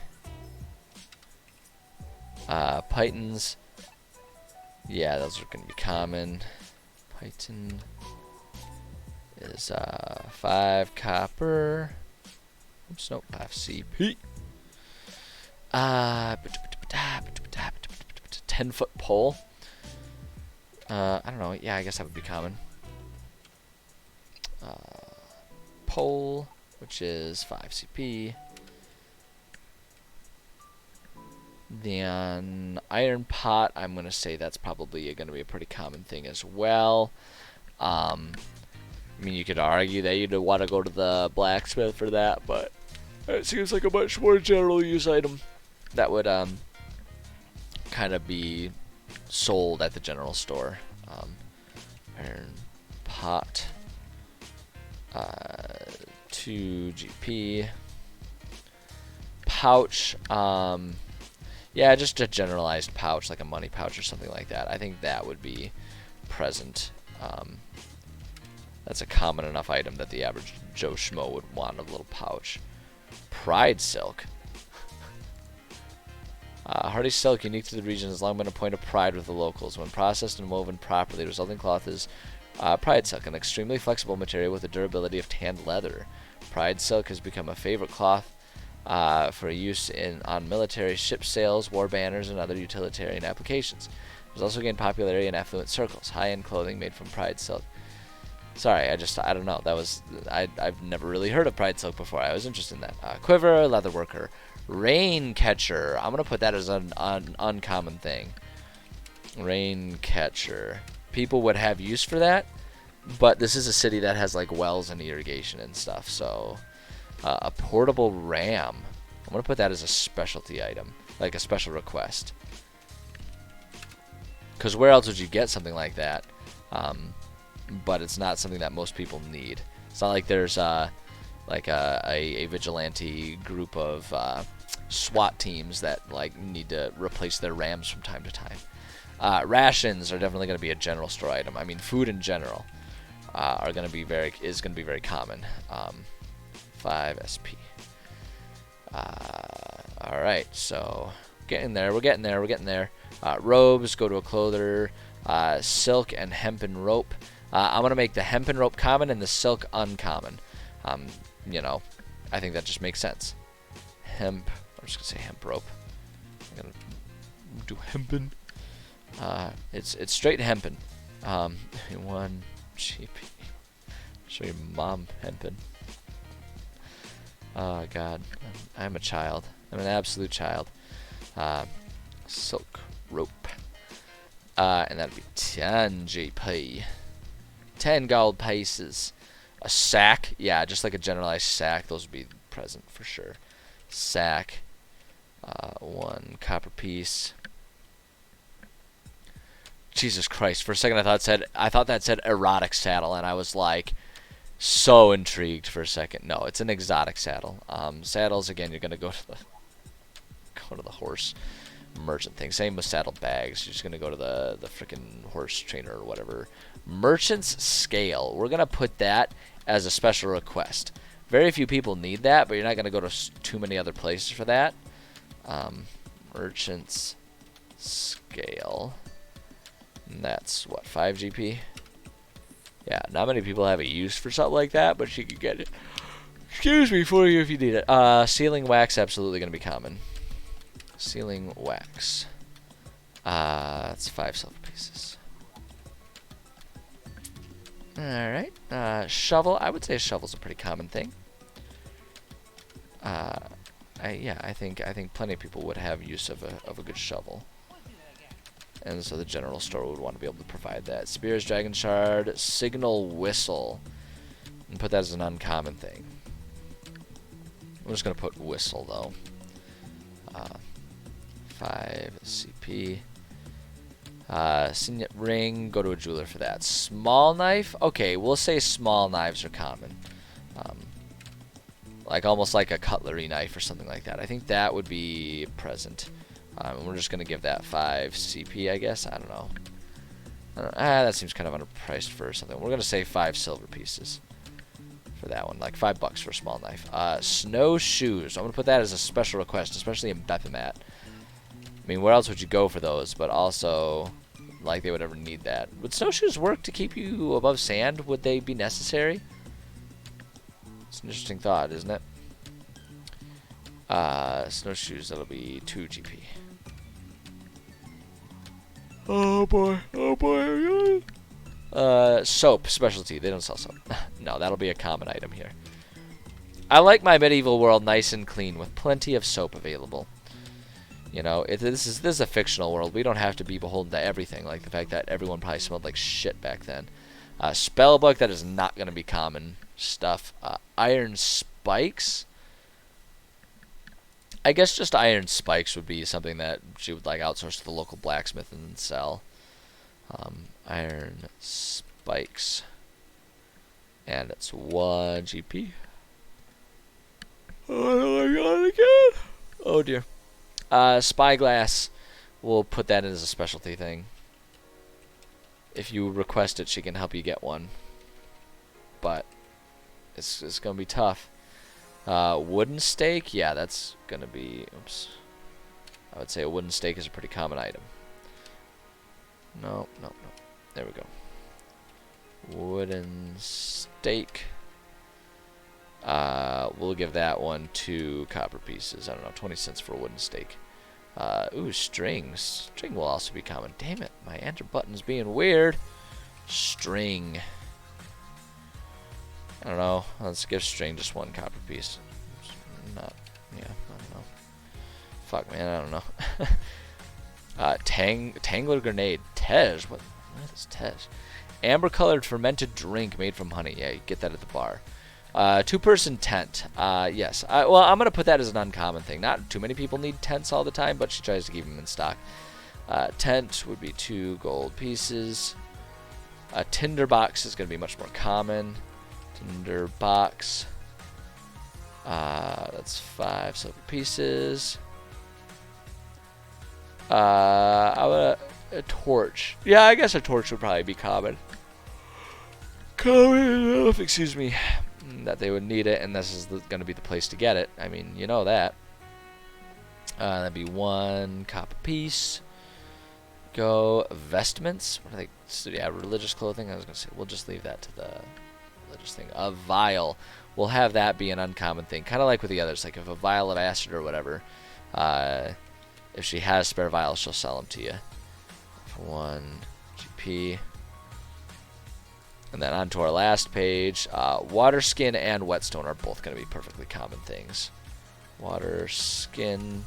Pythons. Yeah, those are going to be common. Python is 5 copper. Oops, nope, 5 CP. 10-foot pole. I don't know. Yeah, I guess that would be common. Pole, which is 5 CP. Then iron pot, I'm going to say that's probably going to be a pretty common thing as well. I mean, you could argue that you'd want to go to the blacksmith for that, but it seems like a much more general use item that would kind of be sold at the general store. Iron pot, 2 GP. Pouch, yeah, just a generalized pouch, like a money pouch or something like that. I think that would be present. That's a common enough item that the average Joe Schmo would want a little pouch. Pride silk. Hardy silk, unique to the region, has long been a point of pride with the locals. When processed and woven properly, the resulting cloth is pride silk, an extremely flexible material with the durability of tanned leather. Pride silk has become a favorite cloth for use on military ship sails, war banners, and other utilitarian applications. It has also gained popularity in affluent circles. High-end clothing made from Pride silk. Sorry, I don't know. I've never really heard of Pride silk before. I was interested in that. Quiver, leather worker, rain catcher. I'm gonna put that as an uncommon thing. Rain catcher. People would have use for that, but this is a city that has like wells and irrigation and stuff. So, a portable ram. I'm gonna put that as a specialty item, like a special request. Because where else would you get something like that? But it's not something that most people need. It's not like there's like a vigilante group of SWAT teams that like need to replace their rams from time to time. Rations are definitely going to be a general store item. I mean, food in general is going to be very common. 5 SP. All right, so we're getting there. Robes, go to a clother. Silk and hempen rope. I'm gonna make the hempen rope common and the silk uncommon. You know, I think that just makes sense. I'm just gonna say hemp rope. I'm gonna do hempen. It's straight hempen. 1 GP. Show your mom hempen. Oh God, I'm a child. I'm an absolute child. Silk rope. And that'd be 10 GP. 10 gold pieces. A sack. Yeah, just like a generalized sack. Those would be present for sure. Sack. 1 copper piece. Jesus Christ. For a second I thought that said erotic saddle, and I was like so intrigued for a second. No, it's an exotic saddle. Saddles, again, you're gonna go to the horse merchant thing. Same with saddle bags. You're just gonna go to the freaking horse trainer or whatever. Merchant's scale. We're gonna put that as a special request. Very few people need that, but you're not gonna go to too many other places for that. Merchant's scale. And that's what, 5 GP? Yeah, not many people have a use for something like that, but you can get it. Excuse me for you if you need it. Sealing wax, absolutely gonna be common. Sealing wax. That's 5 silver pieces. Alright. Shovel. I would say a shovel's a pretty common thing. I think plenty of people would have use of a good shovel. And so the general store would want to be able to provide that. Spears, dragon shard, signal whistle. And put that as an uncommon thing. I'm just gonna put whistle though. 5 CP. Signet ring, go to a jeweler for that. Small knife, okay, we'll say small knives are common. Like almost like a cutlery knife or something like that. I think that would be present. We're just gonna give that 5 CP, I guess. I don't know. That seems kind of underpriced for something. We're gonna say 5 silver pieces for that one, like $5 for a small knife. Snowshoes. I'm gonna put that as a special request, especially in Bethamat. I mean, where else would you go for those? But also, like they would ever need that. Would snowshoes work to keep you above sand? Would they be necessary? It's an interesting thought, isn't it? Snowshoes, that'll be 2 GP. Oh boy, oh boy. Soap, specialty. They don't sell soap. No, that'll be a common item here. I like my medieval world nice and clean with plenty of soap available. You know, this is a fictional world. We don't have to be beholden to everything, like the fact that everyone probably smelled like shit back then. Spellbook, that is not going to be common stuff. Iron spikes. I guess just iron spikes would be something that she would like outsource to the local blacksmith and then sell. Iron spikes. And it's 1 GP. Oh my god, again. Oh dear. Spyglass, we'll put that in as a specialty thing. If you request it, she can help you get one. But it's gonna be tough. Wooden stake, yeah, that's gonna be. Oops. I would say a wooden stake is a pretty common item. No. There we go. Wooden stake. we'll give that one 2 copper pieces. I don't know, 20 cents for a wooden stake. Ooh, strings. String will also be common. Damn it, my enter button's being weird. String. I don't know. Let's give string just 1 copper piece. Not, yeah, I don't know. Fuck, man, I don't know. Tangler grenade. Tej. What is Tej? Amber-colored fermented drink made from honey. Yeah, you get that at the bar. 2-person tent. Yes. Well, I'm gonna put that as an uncommon thing. Not too many people need tents all the time, but she tries to keep them in stock. Tent would be 2 gold pieces. A tinder box is gonna be much more common. Tinder box. That's 5 silver pieces. A torch. Yeah, I guess a torch would probably be common. Common enough, excuse me, that they would need it, and this is going to be the place to get it. I mean, you know that. That'd be 1 copper piece. Go vestments. What are they? So, yeah, religious clothing. I was going to say we'll just leave that to the religious thing. A vial. We'll have that be an uncommon thing, kind of like with the others. Like if a vial of acid or whatever, if she has spare vials, she'll sell them to you. For 1 GP. And then on to our last page. Water skin and whetstone are both going to be perfectly common things. Water skin,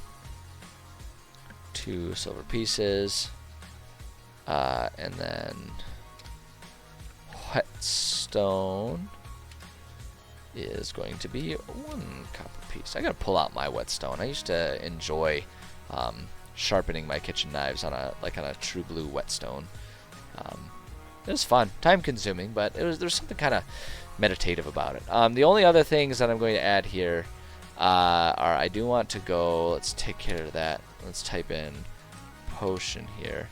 2 silver pieces. And then whetstone is going to be 1 copper piece. I gotta pull out my whetstone. I used to enjoy sharpening my kitchen knives on a true blue whetstone. It was fun, time consuming, but there's something kind of meditative about it. The only other things that I'm going to add here are I do want to go. Let's take care of that. Let's type in potion here.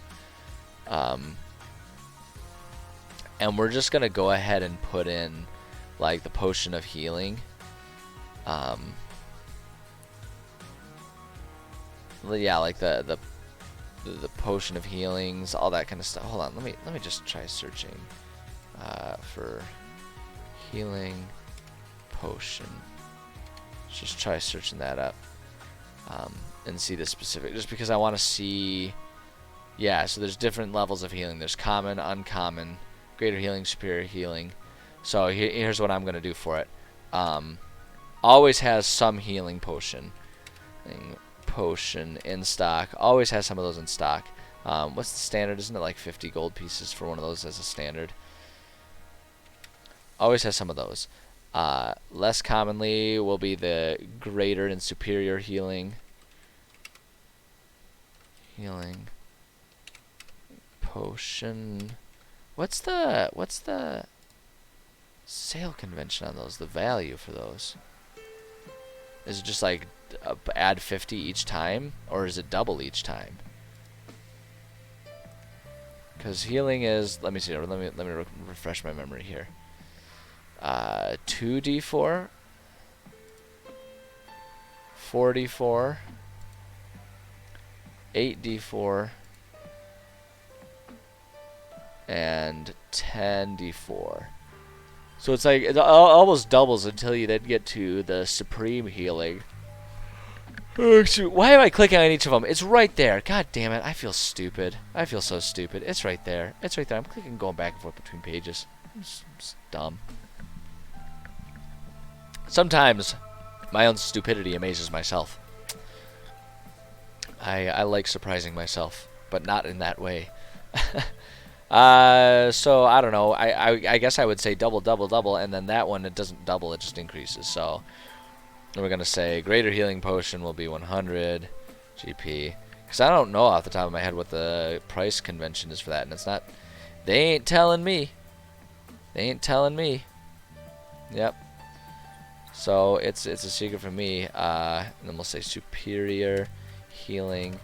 And we're just gonna go ahead and put in like the potion of healing. Yeah, like the potion of healings, all that kind of stuff. Hold on, let me just try searching for healing potion. Let's just try searching that up and see the specific, just because I want to see. Yeah, so there's different levels of healing. There's common, uncommon, greater healing, superior healing. So here's what I'm going to do for it. Always has some healing potion. Potion in stock. Always has some of those in stock. What's the standard? Isn't it like 50 gold pieces for one of those as a standard? Always has some of those. Less commonly will be the greater and superior healing. Healing potion. What's the sale convention on those? The value for those? Is it just like add 50 each time, or is it double each time? Because healing is, let me see, let me refresh my memory here. 2d4, 4d4, 8d4, and 10d4. So it's like it almost doubles until you then get to the supreme healing. Oh, shoot. Why am I clicking on each of them? It's right there. God damn it. I feel stupid. I feel so stupid. It's right there. It's right there. I'm clicking going back and forth between pages. It's dumb. Sometimes my own stupidity amazes myself. I like surprising myself, but not in that way. So I don't know. I guess I would say double, double, double, and then that one, it doesn't double, it just increases. So we're gonna say greater healing potion will be 100 GP, because I don't know off the top of my head what the price convention is for that, and it's not. They ain't telling me. They ain't telling me. Yep. So it's a secret for me. And then we'll say superior healing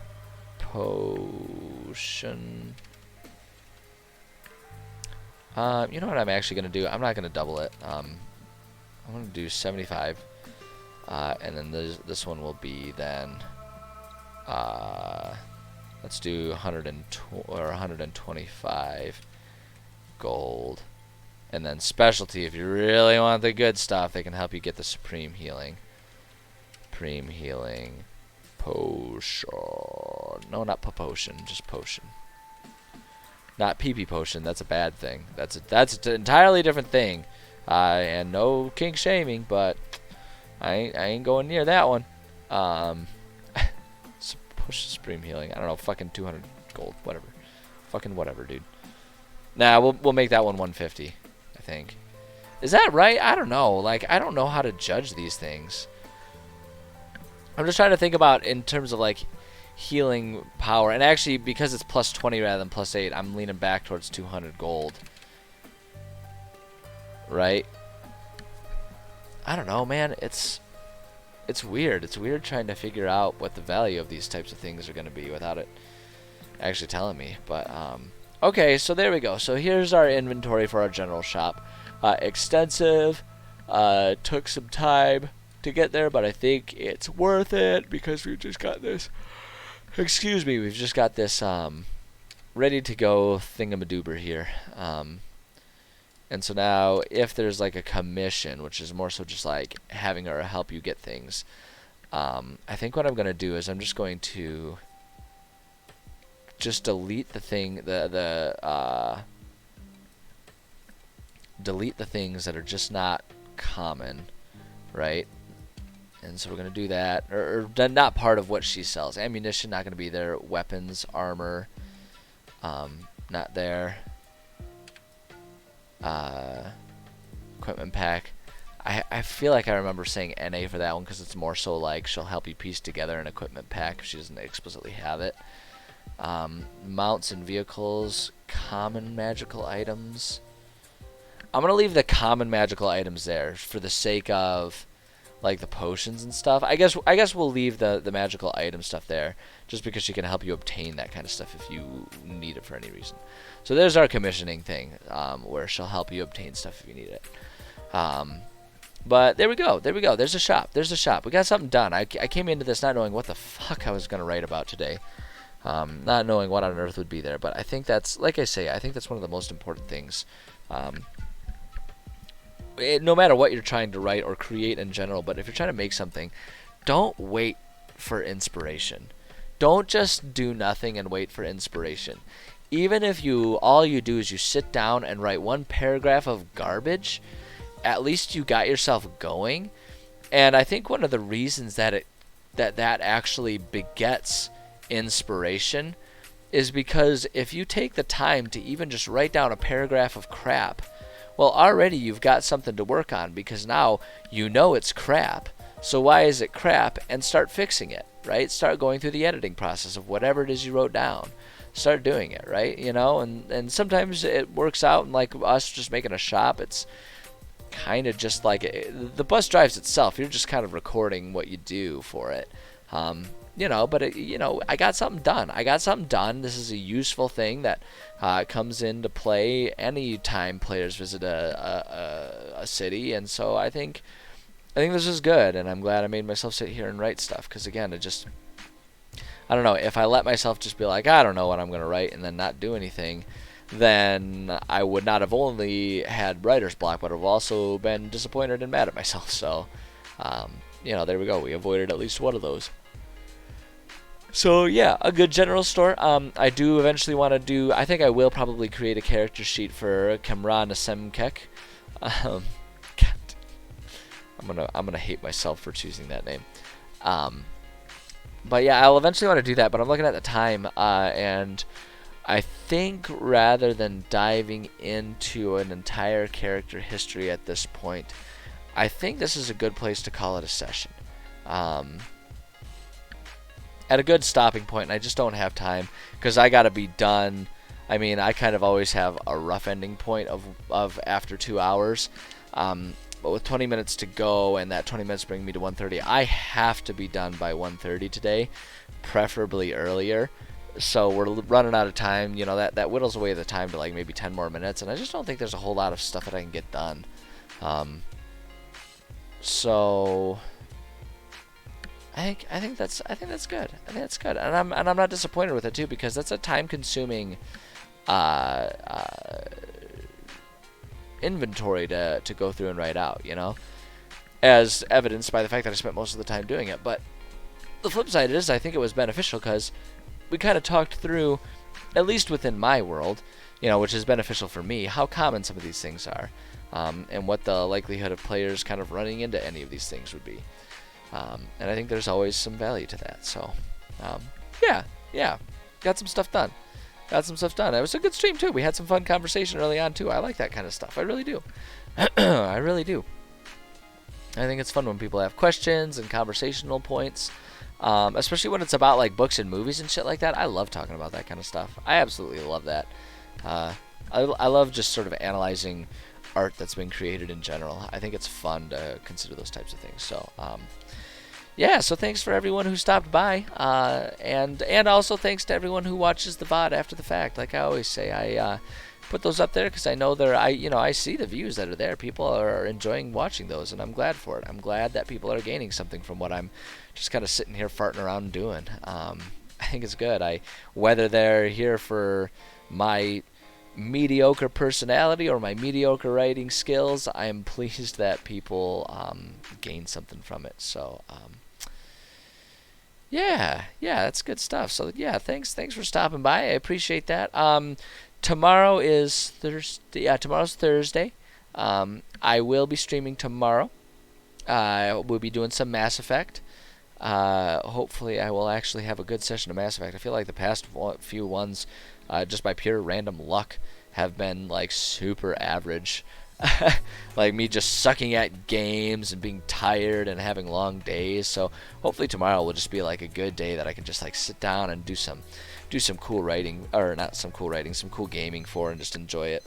potion. You know what I'm actually gonna do? I'm not gonna double it. I'm gonna do 75. And then this one will be then, let's do 125 gold, And then specialty, if you really want the good stuff, they can help you get the supreme healing. Supreme healing potion. No, not potion, just potion. Not pee-pee potion. That's a bad thing. That's an entirely different thing. And no kink shaming, but I ain't going near that one. Push supreme healing. I don't know. Fucking 200 gold. Whatever. Fucking whatever, dude. Nah, we'll make that one 150. I think. Is that right? I don't know. Like, I don't know how to judge these things. I'm just trying to think about in terms of like healing power, and actually because it's plus 20 rather than plus 8, I'm leaning back towards 200 gold. Right? I don't know, man. It's weird. It's weird trying to figure out what the value of these types of things are going to be without it actually telling me. But okay, so there we go. So here's our inventory for our general shop. Extensive. Took some time to get there, but I think it's worth it because we've just got this. Excuse me, we've just got this ready to go thingamadoober here. And so now, if there's like a commission, which is more so just like having her help you get things, I think what I'm gonna do is I'm just going to just delete the thing, delete the things that are just not common, right? And so we're going to do that, or not part of what she sells. Ammunition, not going to be there. Weapons, armor, not there. Equipment pack. I feel like I remember saying NA for that one because it's more so like she'll help you piece together an equipment pack if she doesn't explicitly have it. Mounts and vehicles, common magical items. I'm going to leave the common magical items there for the sake of like the potions and stuff. I guess we'll leave the magical item stuff there just because she can help you obtain that kind of stuff if you need it for any reason. So there's our commissioning thing, where she'll help you obtain stuff if you need it. But there we go. There's a shop. We got something done. I came into this not knowing what the fuck I was going to write about today. Not knowing what on earth would be there, but I think that's, like I say, I think that's one of the most important things. No matter what you're trying to write or create in general, but if you're trying to make something, don't wait for inspiration. Don't just do nothing and wait for inspiration. Even if all you do is you sit down and write one paragraph of garbage, at least you got yourself going. And I think one of the reasons that that actually begets inspiration is because if you take the time to even just write down a paragraph of crap, well, already you've got something to work on because now you know it's crap. So why is it crap? And start fixing it, right? Start going through the editing process of whatever it is you wrote down. Start doing it, right? You know, and sometimes it works out, and like us just making a shop, it's kind of just like the bus drives itself. You're just kind of recording what you do for it. You know, but I got something done. This is a useful thing that comes into play anytime players visit a city, and so I think this is good, and I'm glad I made myself sit here and write stuff, because again, I don't know, if I let myself just be like, I don't know what I'm going to write, and then not do anything, then I would not have only had writer's block, but I've also been disappointed and mad at myself. So, there we go. We avoided at least one of those. So yeah, a good general store. I do eventually want to I think I will probably create a character sheet for Kamran Asemkek. God, I'm gonna hate myself for choosing that name. But yeah, I'll eventually want to do that. But I'm looking at the time, and I think rather than diving into an entire character history at this point, I think this is a good place to call it a session. At a good stopping point, and I just don't have time because I gotta be done. I mean, I kind of always have a rough ending point of after 2 hours, but with 20 minutes to go and that 20 minutes bring me to 1:30, I have to be done by 1:30 today, preferably earlier. So we're running out of time. You know, that whittles away the time to like maybe 10 more minutes, and I just don't think there's a whole lot of stuff that I can get done. So I think that's good. I think that's good, and I'm not disappointed with it too, because that's a time-consuming inventory to go through and write out, as evidenced by the fact that I spent most of the time doing it. But the flip side is I think it was beneficial because we kind of talked through, at least within my world, which is beneficial for me, how common some of these things are, and what the likelihood of players kind of running into any of these things would be. And I think there's always some value to that. So, yeah, got some stuff done. It was a good stream, too. We had some fun conversation early on, too. I like that kind of stuff. I really do. I really do. I think it's fun when people have questions and conversational points, especially when it's about like books and movies and shit like that. I love talking about that kind of stuff. I absolutely love that. I love just sort of analyzing art that's been created in general. I think it's fun to consider those types of things. So, yeah, so thanks for everyone who stopped by, and also thanks to everyone who watches the VOD after the fact. Like I always say, I put those up there because I know I see the views that are there. People are enjoying watching those, and I'm glad for it. I'm glad that people are gaining something from what I'm just kind of sitting here farting around doing. I think it's good. Whether they're here for my mediocre personality or my mediocre writing skills, I am pleased that people gain something from it. So, yeah, that's good stuff. So, yeah, thanks for stopping by. I appreciate that. Tomorrow is Thursday. Yeah, tomorrow's Thursday. I will be streaming tomorrow. We'll be doing some Mass Effect. Hopefully, I will actually have a good session of Mass Effect. I feel like the past few ones, just by pure random luck, have been like super average. Like me just sucking at games and being tired and having long days. So hopefully tomorrow will just be like a good day that I can just like sit down and do some cool writing, or not some cool writing, some cool gaming for, and just enjoy it.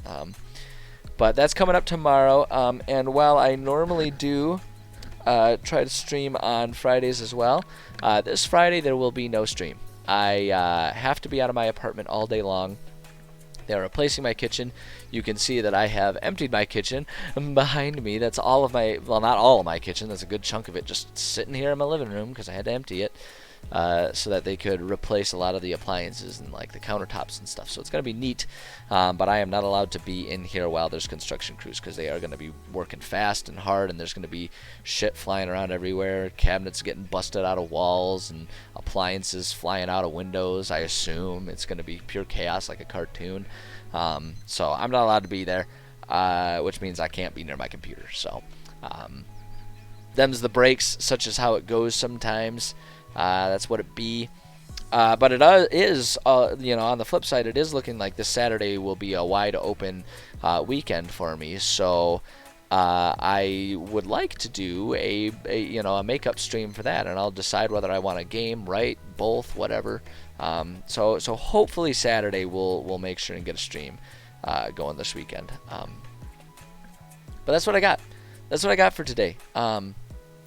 But that's coming up tomorrow. And while I normally do try to stream on Fridays as well, this Friday there will be no stream. I have to be out of my apartment all day long. They're replacing my kitchen. You can see that I have emptied my kitchen behind me. That's all of my, well, not all of my kitchen. That's a good chunk of it just sitting here in my living room because I had to empty it so that they could replace a lot of the appliances and like the countertops and stuff. So it's going to be neat, but I am not allowed to be in here while there's construction crews because they are going to be working fast and hard, and there's going to be shit flying around everywhere, cabinets getting busted out of walls and appliances flying out of windows. I assume it's going to be pure chaos like a cartoon. So I'm not allowed to be there, which means I can't be near my computer. So them's the breaks, such as how it goes sometimes. That's what it be. But it is, on the flip side, it is looking like this Saturday will be a wide open weekend for me. So I would like to do a makeup stream for that, and I'll decide whether I want a game, write, both, whatever. So hopefully Saturday we'll make sure and get a stream going this weekend. But that's what I got. That's what I got for today. Like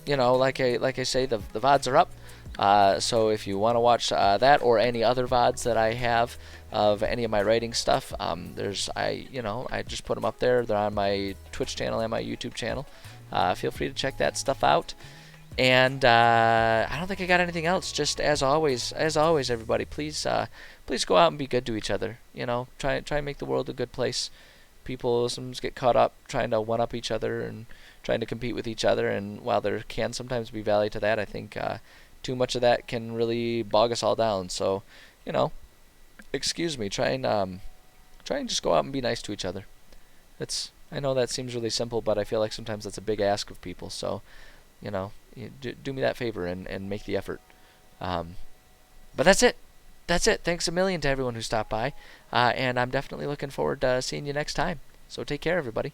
I say, the VODs are up. So if you want to watch that or any other VODs that I have of any of my writing stuff, I just put them up there. They're on my Twitch channel and my YouTube channel. Feel free to check that stuff out. And I don't think I got anything else. Just as always, everybody, please go out and be good to each other. Try and make the world a good place. People sometimes get caught up trying to one up each other and trying to compete with each other. And while there can sometimes be value to that, I think too much of that can really bog us all down. So, excuse me. Try and just go out and be nice to each other. I know that seems really simple, but I feel like sometimes that's a big ask of people. So, do me that favor and make the effort. But that's it. Thanks a million to everyone who stopped by. And I'm definitely looking forward to seeing you next time. So take care, everybody.